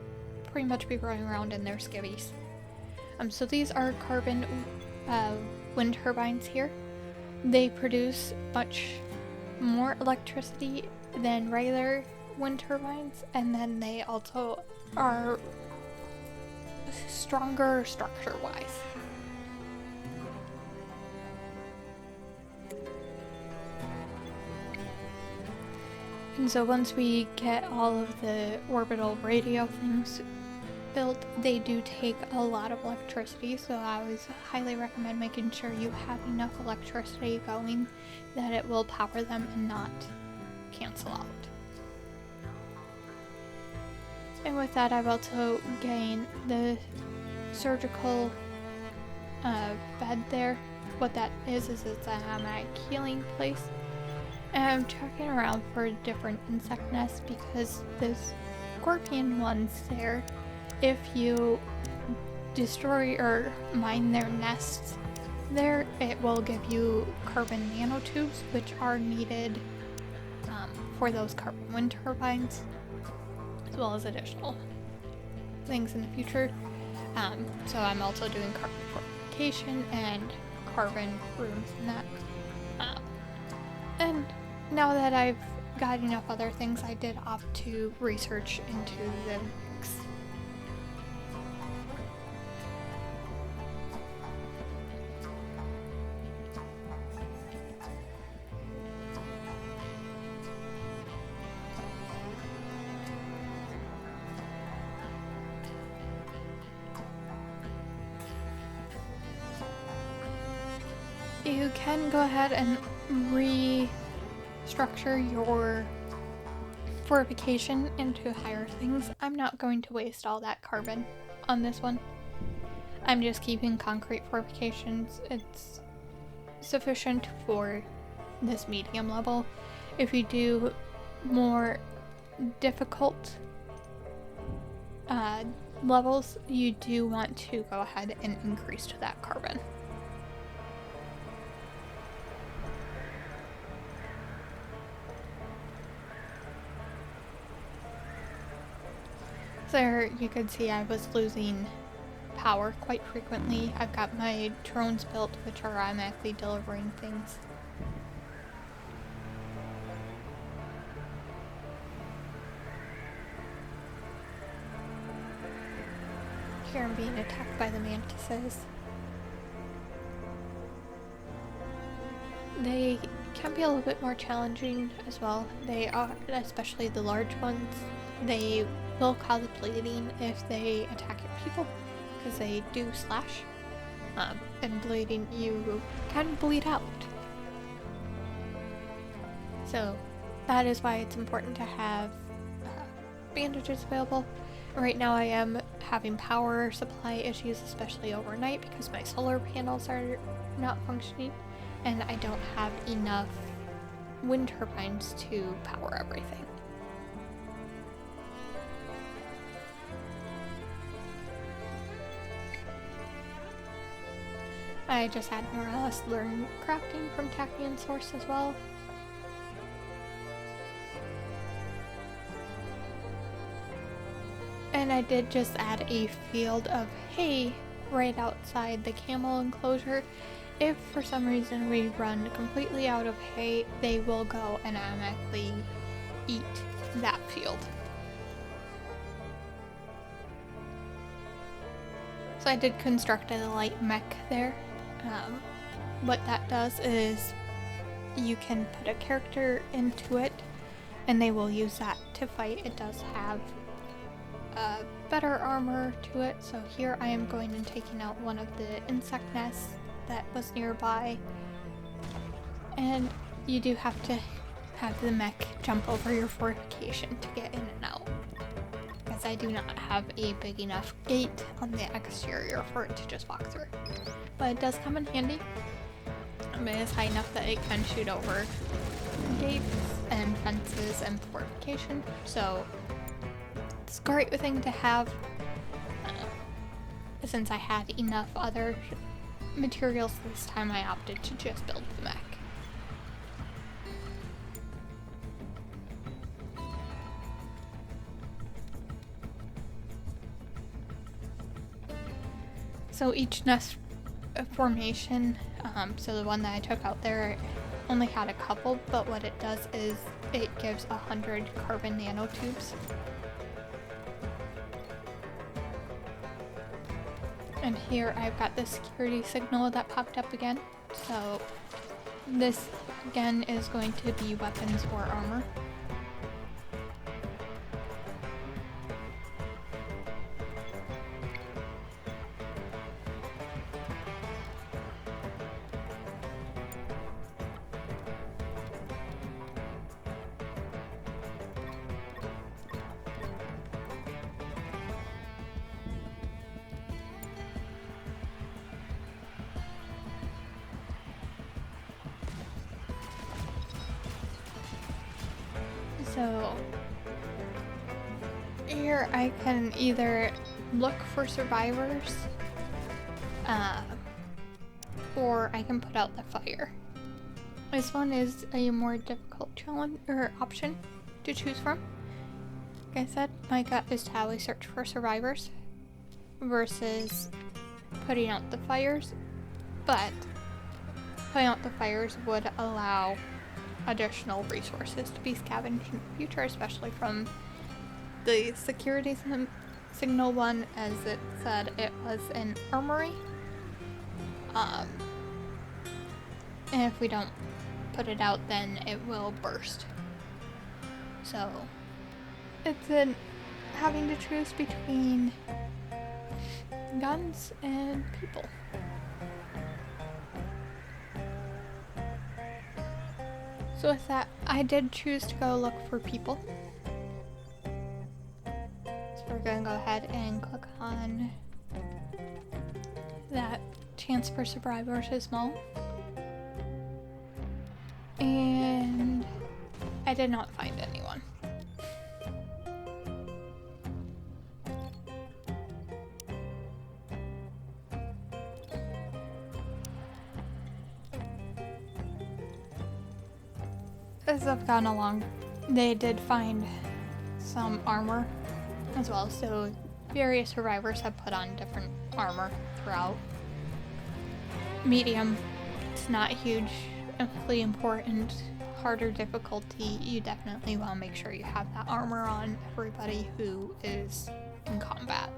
pretty much be running around in their skivvies. So these are carbon wind turbines here. They produce much more electricity than regular wind turbines, and then they also are stronger structure-wise. And so once we get all of the orbital radio things built, they do take a lot of electricity, so I always highly recommend making sure you have enough electricity going that it will power them and not cancel out. And with that, I've also gained the surgical bed there. What that is it's a hammock healing place. And I'm checking around for different insect nests because the scorpion ones there, if you destroy or mine their nests there, it will give you carbon nanotubes, which are needed for those carbon wind turbines, as well as additional things in the future. So I'm also doing carbon fortification and carbon rooms and that. And now that I've got enough other things, I did opt to research into the mix. You can go ahead and restructure your fortification into higher things. I'm not going to waste all that carbon on this one. I'm just keeping concrete fortifications. It's sufficient for this medium level. If you do more difficult levels, you do want to go ahead and increase to that carbon. There you can see I was losing power quite frequently. I've got my drones built, which are automatically delivering things. Here I'm being attacked by the mantises. They can be a little bit more challenging as well. They are, especially the large ones, they will cause bleeding if they attack your people, because they do slash. And bleeding, you can bleed out. So that is why it's important to have bandages available. Right now I am having power supply issues, especially overnight, because my solar panels are not functioning, and I don't have enough wind turbines to power everything. I just had more or less learned crafting from Tachyon Source as well. And I did just add a field of hay right outside the camel enclosure. If for some reason we run completely out of hay, they will go and automatically eat that field. So I did construct a light mech there. What that does is you can put a character into it and they will use that to fight. It does have better armor to it, so here I am going and taking out one of the insect nests that was nearby, and you do have to have the mech jump over your fortification to get in and out, because I do not have a big enough gate on the exterior for it to just walk through, but it does come in handy. It is high enough that it can shoot over gates and fences and fortification, so it's a great thing to have. Since I had enough other materials this time, I opted to just build the mech. So each nest formation, so the one that I took out there only had a couple, but what it does is it gives 100 carbon nanotubes. And here I've got the security signal that popped up again. So this again is going to be weapons or armor. So here I can either look for survivors, or I can put out the fire. This one is a more difficult challenge or option to choose from. Like I said, my gut is to always search for survivors versus putting out the fires, but putting out the fires would allow additional resources to be scavenged in the future, especially from the security signal one, as it said it was an armory. And if we don't put it out, then it will burst. So it's having to choose between guns and people. So with that, I did choose to go look for people. So we're going to go ahead and click on that chance for survivors is small. And I did not find anyone. As I've gone along, they did find some armor as well, so various survivors have put on different armor throughout. Medium, it's not huge, really important. Harder difficulty, you definitely want to make sure you have that armor on everybody who is in combat.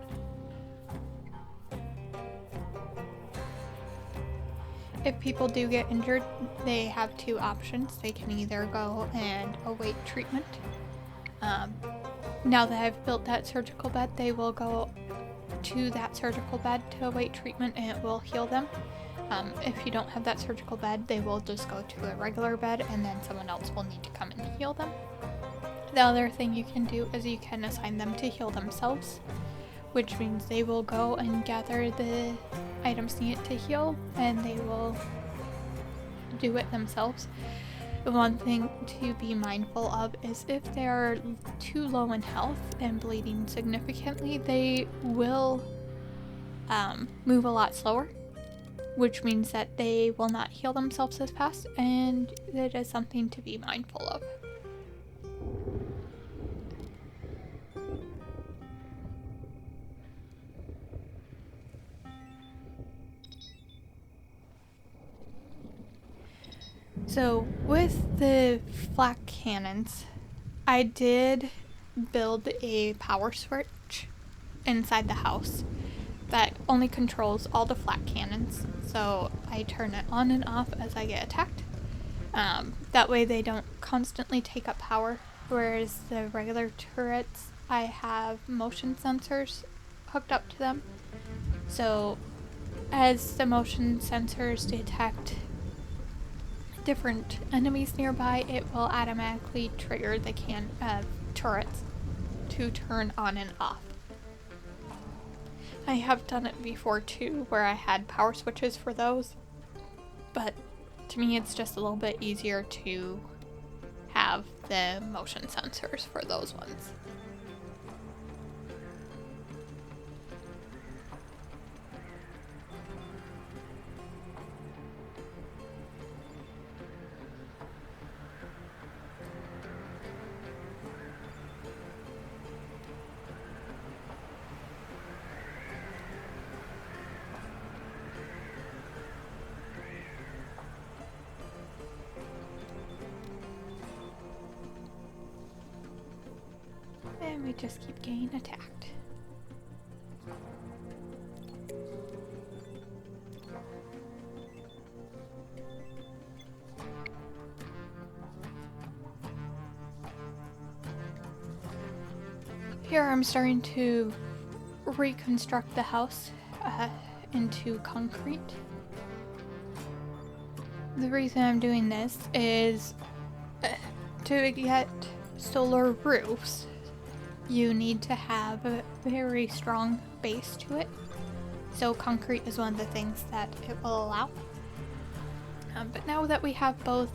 If people do get injured, they have two options. They can either go and await treatment. Now that I've built that surgical bed, they will go to that surgical bed to await treatment and it will heal them. If you don't have that surgical bed, they will just go to a regular bed and then someone else will need to come and heal them. The other thing you can do is you can assign them to heal themselves, which means they will go and gather the items needed to heal, and they will do it themselves. The one thing to be mindful of is if they're too low in health and bleeding significantly, they will move a lot slower, which means that they will not heal themselves as fast, and that is something to be mindful of. So with the flak cannons, I did build a power switch inside the house that only controls all the flak cannons. So I turn it on and off as I get attacked. That way they don't constantly take up power. Whereas the regular turrets, I have motion sensors hooked up to them. So as the motion sensors detect different enemies nearby, it will automatically trigger the turrets to turn on and off. I have done it before too, where I had power switches for those, but to me it's just a little bit easier to have the motion sensors for those ones. And we just keep getting attacked. Here I'm starting to reconstruct the house into concrete. The reason I'm doing this is to get solar roofs, you need to have a very strong base to it. So concrete is one of the things that it will allow. But now that we have both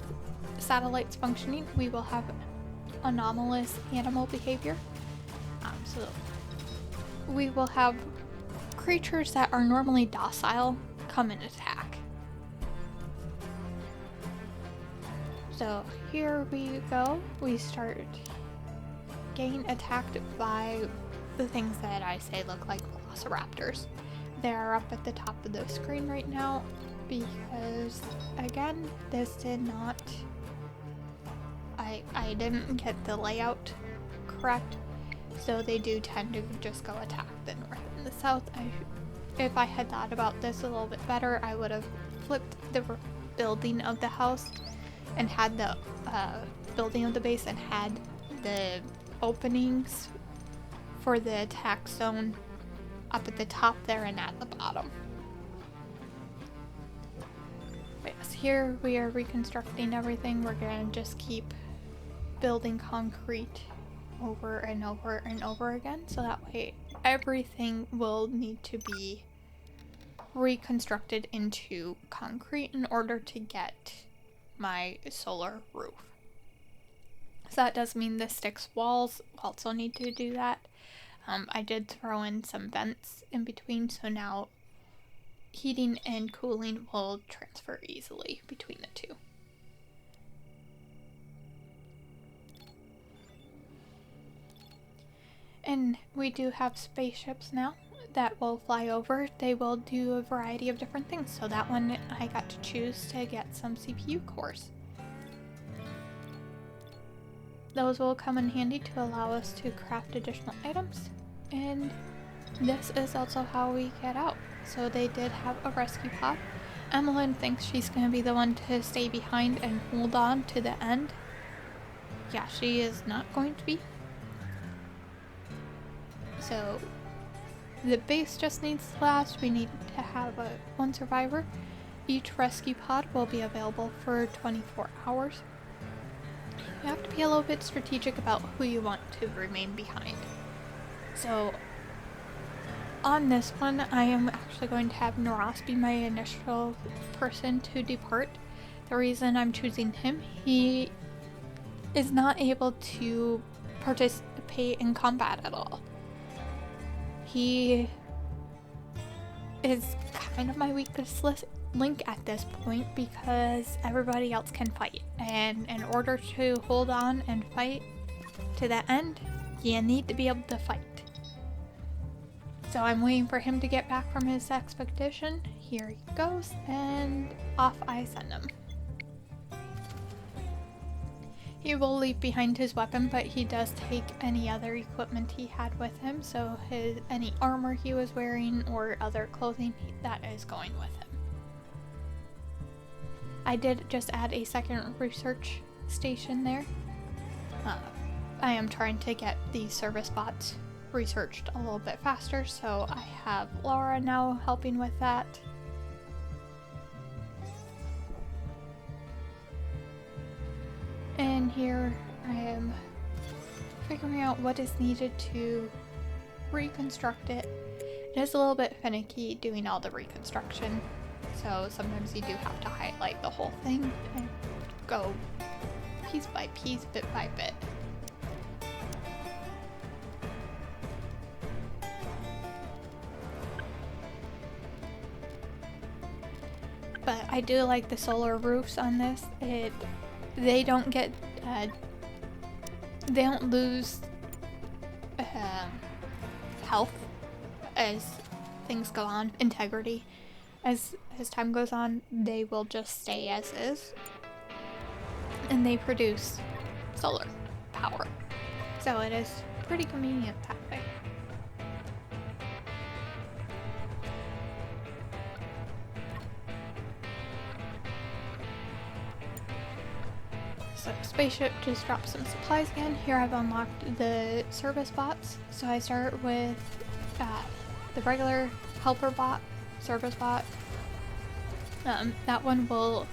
satellites functioning, we will have anomalous animal behavior. So we will have creatures that are normally docile come and attack. So here we go. We start getting attacked by the things that I say look like velociraptors. They're up at the top of the screen right now because, again, this did not... I didn't get the layout correct, so they do tend to just go attack the north and the south. If I had thought about this a little bit better, I would have flipped the building of the house and had the building of the base and had the openings for the attack zone up at the top there and at the bottom. But yes, here we are reconstructing everything. We're gonna just keep building concrete over and over and over again, so that way everything will need to be reconstructed into concrete in order to get my solar roof. So that does mean the sticks walls also need to do that. I did throw in some vents in between, so now heating and cooling will transfer easily between the two. And we do have spaceships now that will fly over. They will do a variety of different things. So that one I got to choose to get some CPU cores. Those will come in handy to allow us to craft additional items. And this is also how we get out. So they did have a rescue pod. Emmeline thinks she's going to be the one to stay behind and hold on to the end. Yeah, she is not going to be. So the base just needs to last. We need to have one survivor. Each rescue pod will be available for 24 hours. you have to be a little bit strategic about who you want to remain behind. So on this one, I am actually going to have Noras be my initial person to depart. The reason I'm choosing him, he is not able to participate in combat at all. He is kind of my weakest link at this point because everybody else can fight, and in order to hold on and fight to the end, you need to be able to fight. So I'm waiting for him to get back from his expedition. Here he goes, and off I send him. He will leave behind his weapon, but he does take any other equipment he had with him, so any armor he was wearing or other clothing, that is going with him. I did just add a second research station there. I am trying to get the service bots researched a little bit faster, so I have Laura now helping with that. And here I am figuring out what is needed to reconstruct it. It is a little bit finicky doing all the reconstruction, so sometimes you do have to highlight the whole thing and go piece by piece, bit by bit. But I do like the solar roofs on this. They don't get, they don't lose health as things go on, integrity. As time goes on, they will just stay as is. And they produce solar power. So it is pretty convenient that way. So spaceship just dropped some supplies again. Here I've unlocked the service bots. So I start with the regular helper bot, service bot. That one will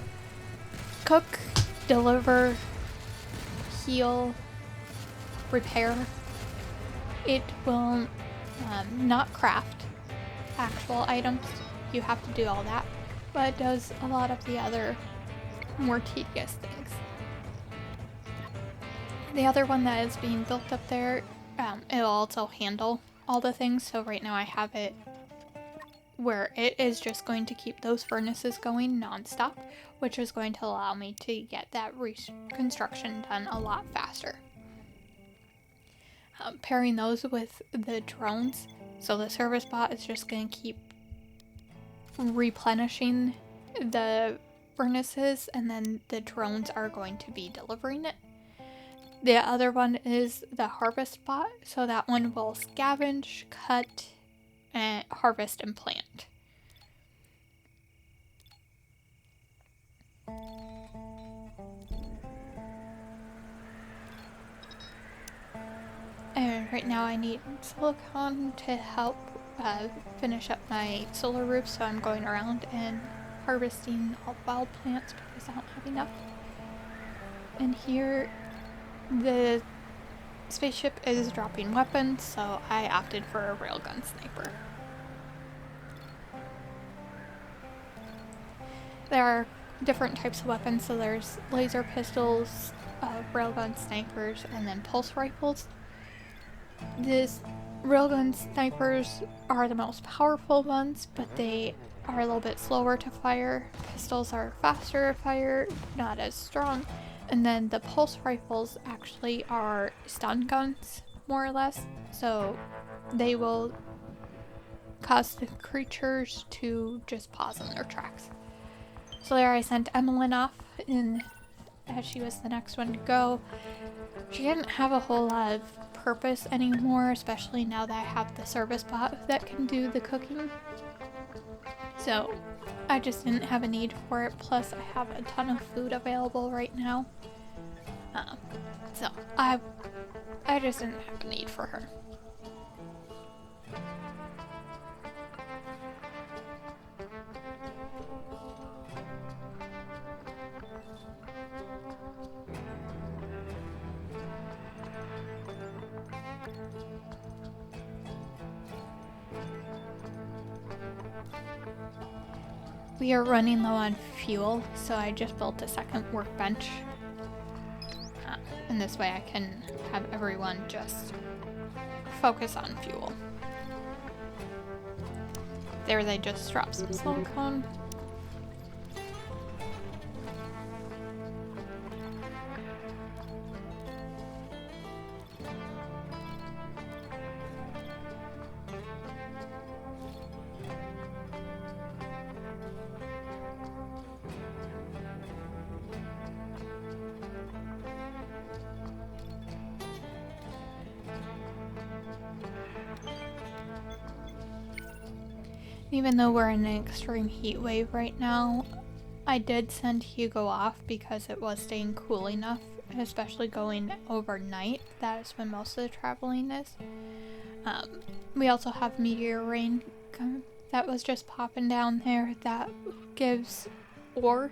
cook, deliver, heal, repair. It will not craft actual items. You have to do all that, but it does a lot of the other more tedious things. The other one that is being built up there, it'll also handle all the things. So right now I have it where it is just going to keep those furnaces going non-stop, which is going to allow me to get that reconstruction done a lot faster. Pairing those with the drones, so the service bot is just going to keep replenishing the furnaces, and then the drones are going to be delivering it. The other one is the harvest bot, so that one will scavenge, cut, and harvest and plant. And right now I need silicon to help finish up my solar roof, so I'm going around and harvesting all wild plants because I don't have enough. And here the spaceship is dropping weapons, so I opted for a railgun sniper. There are different types of weapons, so there's laser pistols, railgun snipers, and then pulse rifles. These railgun snipers are the most powerful ones, but they are a little bit slower to fire. Pistols are faster to fire, not as strong. And then the pulse rifles actually are stun guns, more or less. So they will cause the creatures to just pause in their tracks. So there I sent Emmeline off, and as she was the next one to go. She didn't have a whole lot of purpose anymore, especially now that I have the service bot that can do the cooking. So I just didn't have a need for it, plus I have a ton of food available right now. So I just didn't have a need for her. we are running low on fuel, so I just built a second workbench. And this way I can have everyone just focus on fuel. There they just dropped some silicone. Even though we're in an extreme heat wave right now, I did send Hugo off because it was staying cool enough, especially going overnight. That is when most of the traveling is. We also have meteor rain that was just popping down there that gives ore.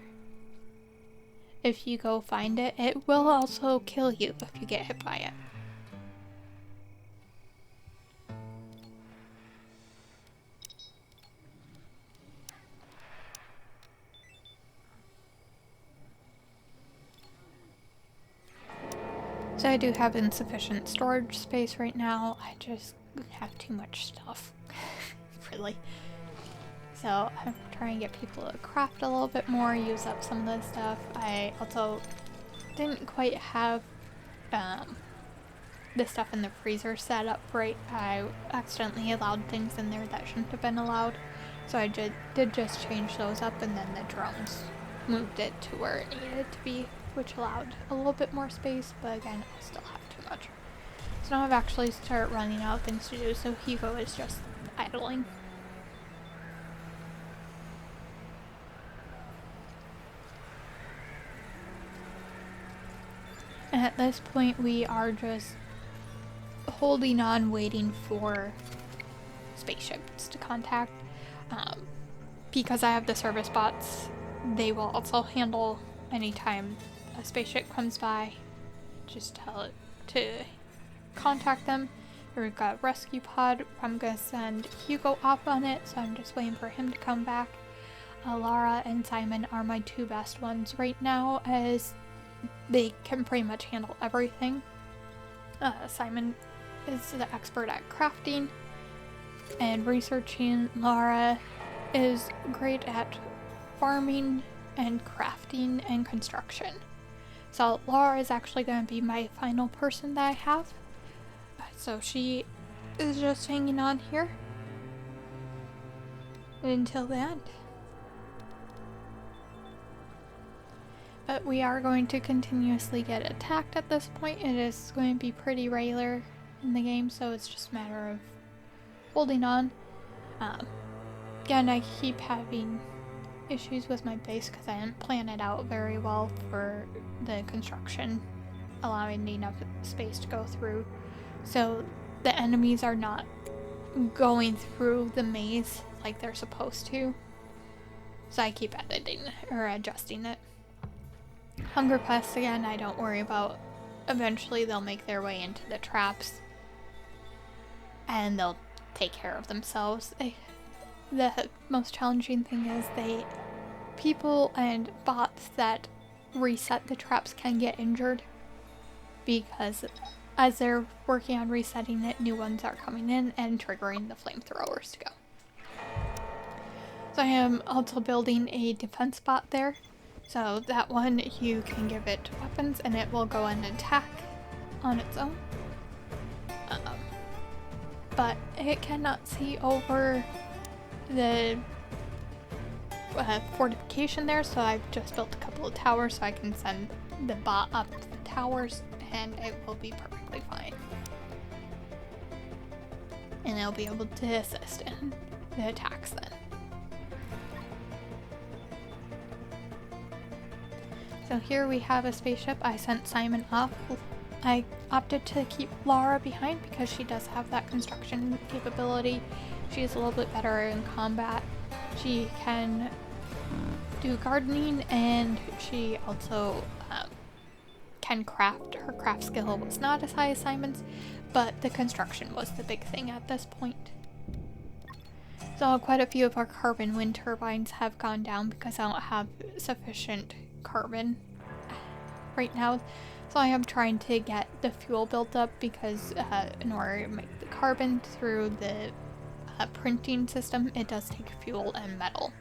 If you go find it, it will also kill you if you get hit by it. So I do have insufficient storage space right now. I just have too much stuff, really. So I'm trying to get people to craft a little bit more, use up some of the stuff. I also didn't quite have the stuff in the freezer set up right. I accidentally allowed things in there that shouldn't have been allowed. So I did just change those up, and then the drones moved it to where it needed to be, which allowed a little bit more space, but again, I still have too much. So now I've actually started running out of things to do, so Hugo is just idling. And at this point, we are just holding on, waiting for spaceships to contact. Because I have the service bots, they will also handle anytime a spaceship comes by. Just tell it to contact them. We've got a rescue pod. I'm gonna send Hugo up on it, so I'm just waiting for him to come back. Lara and Simon are my two best ones right now, as they can pretty much handle everything. Simon is the expert at crafting and researching. Lara is great at farming and crafting and construction. So Lara is actually going to be my final person that I have. So she is just hanging on here until the end. But we are going to continuously get attacked at this point. It is going to be pretty regular in the game, so it's just a matter of holding on. Again, I keep having issues with my base because I didn't plan it out very well for the construction, allowing enough space to go through. So the enemies are not going through the maze like they're supposed to. So I keep editing or adjusting it. Hunger pests, again, I don't worry about. Eventually they'll make their way into the traps and they'll take care of themselves. The most challenging thing is people and bots that reset the traps can get injured, because as they're working on resetting it, new ones are coming in and triggering the flamethrowers to go. So I am also building a defense bot there. So that one, you can give it weapons and it will go and attack on its own. But it cannot see over the fortification there, so I've just built a couple of towers so I can send the bot up the towers and it will be perfectly fine. And it'll be able to assist in the attacks then. So here we have a spaceship. I sent Simon off. I opted to keep Lara behind because she does have that construction capability. She's a little bit better in combat. She can do gardening, and she also can craft. Her craft skill was not as high as Simon's, but the construction was the big thing at this point. So quite a few of our carbon wind turbines have gone down because I don't have sufficient carbon right now. So I am trying to get the fuel built up because in order to make the carbon through the printing system, it does take fuel and metal.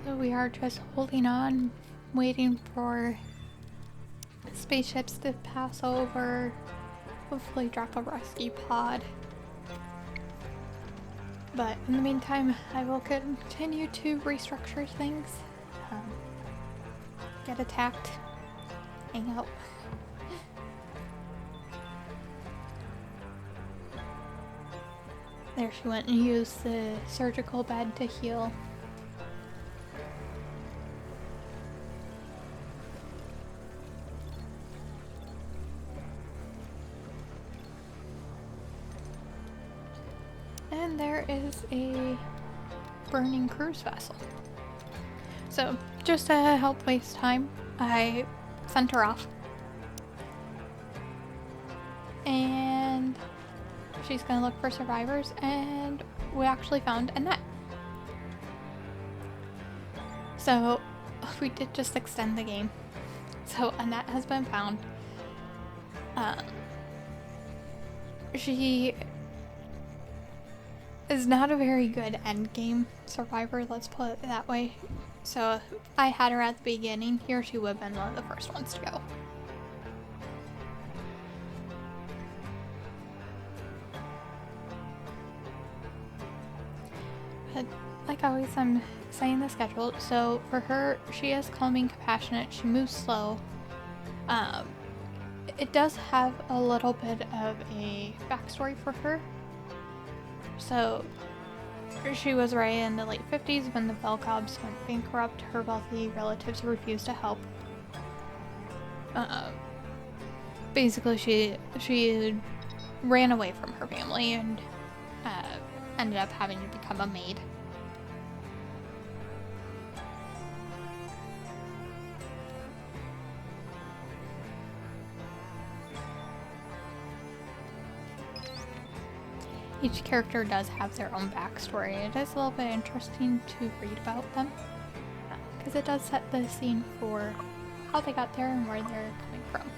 So we are just holding on, waiting for spaceships to pass over, hopefully drop a rescue pod. But in the meantime, I will continue to restructure things, get attacked, hang out. There she went and used the surgical bed to heal. And there is a burning cruise vessel. So, just to help waste time, I sent her off. And she's gonna look for survivors, and we actually found Annette. So, we did just extend the game. So, Annette has been found. She is not a very good endgame survivor, let's put it that way. So if I had her at the beginning here, she would have been one of the first ones to go. But like always, I'm saying the schedule. So for her, she is calming, compassionate, she moves slow. It does have a little bit of a backstory for her. So, she was raised in the late 50s when the ABKOGs went bankrupt. Her wealthy relatives refused to help. Basically, she ran away from her family and ended up having to become a maid. Each character does have their own backstory. It is a little bit interesting to read about them, because it does set the scene for how they got there and where they're coming from.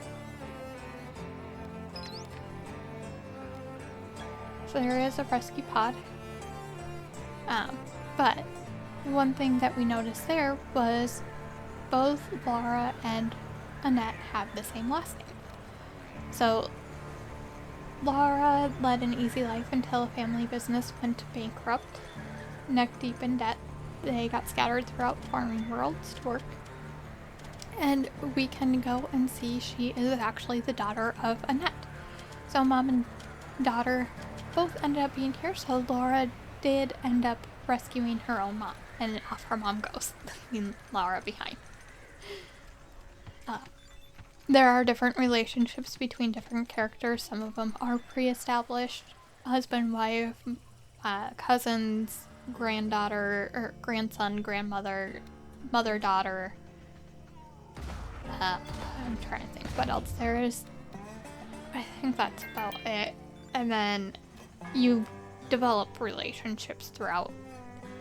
So there is a rescue pod. But one thing that we noticed there was both Laura and Annette have the same last name. So Laura led an easy life until a family business went bankrupt. Neck deep in debt, they got scattered throughout farming worlds to work. And we can go and see she is actually the daughter of Annette. So mom and daughter both ended up being here, so Laura did end up rescuing her own mom, and off her mom goes, leaving Laura behind. There are different relationships between different characters. Some of them are pre-established. Husband, wife, cousins, granddaughter, or grandson, grandmother, mother, daughter. I'm trying to think what else there is. I think that's about it. And then you develop relationships throughout.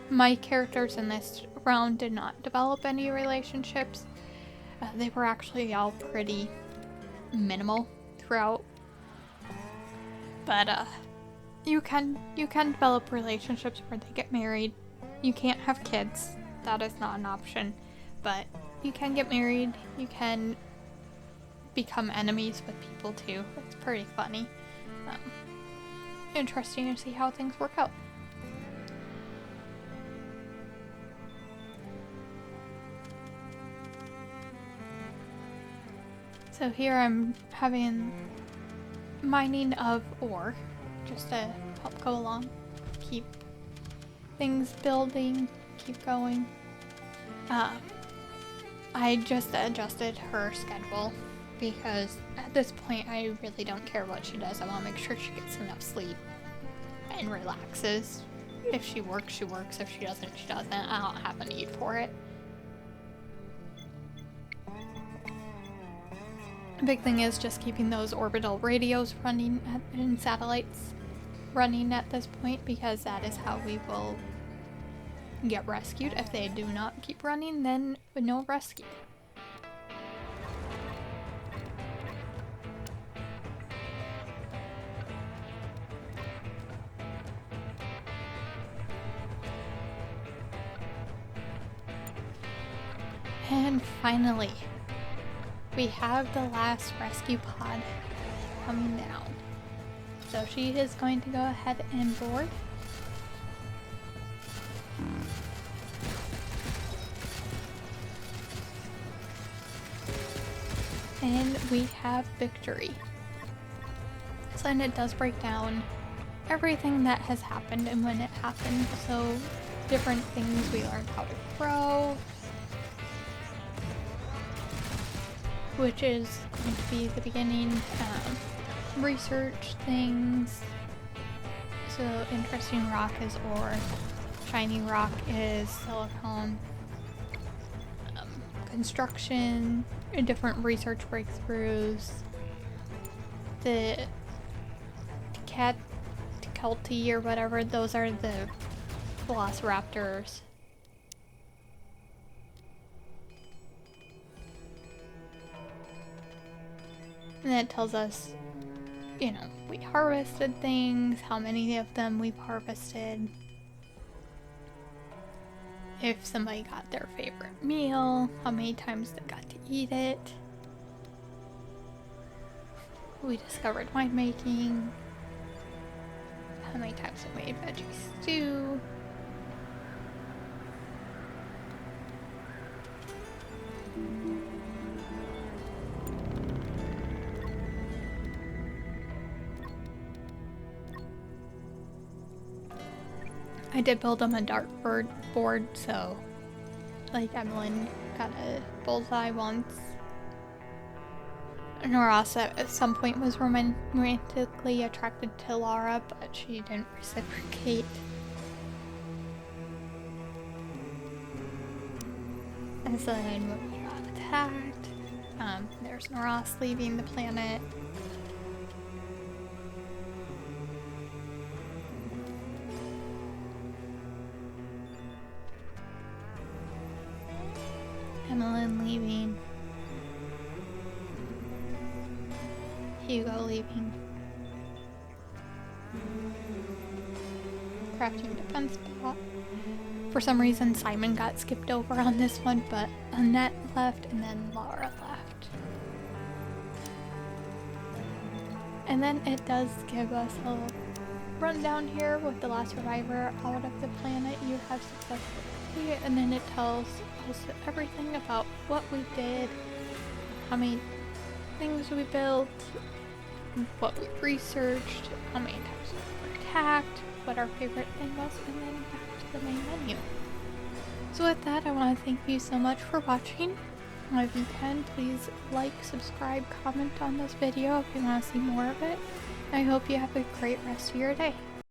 My characters in this round did not develop any relationships. They were actually all pretty minimal throughout. But you can develop relationships where they get married. You can't have kids. That is not an option. But you can get married. You can become enemies with people too. It's pretty funny. Interesting to see how things work out. So here I'm having mining of ore, just to help go along, keep things building, keep going. I just adjusted her schedule because at this point I really don't care what she does. I want to make sure she gets enough sleep and relaxes. If she works, she works. If she doesn't, she doesn't. I don't have a need for it. The big thing is just keeping those orbital radios running and satellites running at this point, because that is how we will get rescued. If they do not keep running, then no rescue. And finally, we have the last rescue pod coming down. So she is going to go ahead and board. And we have victory. So, and it does break down everything that has happened and when it happened. So different things we learned how to grow, which is going to be the beginning. Research things. So interesting rock is ore, shiny rock is silicone. Construction, different research breakthroughs. The Tecalti or whatever, those are the velociraptors. And that tells us, you know, we harvested things, how many of them we've harvested, if somebody got their favorite meal, how many times they got to eat it. We discovered winemaking, how many times we made veggie stew. I did build them a dartboard board, so like Evelyn got a bullseye once. Noras at some point was romantically attracted to Laura, but she didn't reciprocate. And so then when we got attacked, there's Noras leaving the planet. Emmeline leaving. Hugo leaving. Crafting defense bot. For some reason Simon got skipped over on this one, but Annette left and then Laura left. And then it does give us a rundown here with the last survivor out of the planet you have successfully, and then it tells us everything about what we did, how many things we built, what we researched, how many times we were attacked, what our favorite thing was, and then back to the main menu. So with that, I want to thank you so much for watching. If you can, please like, subscribe, comment on this video if you want to see more of it. I hope you have a great rest of your day.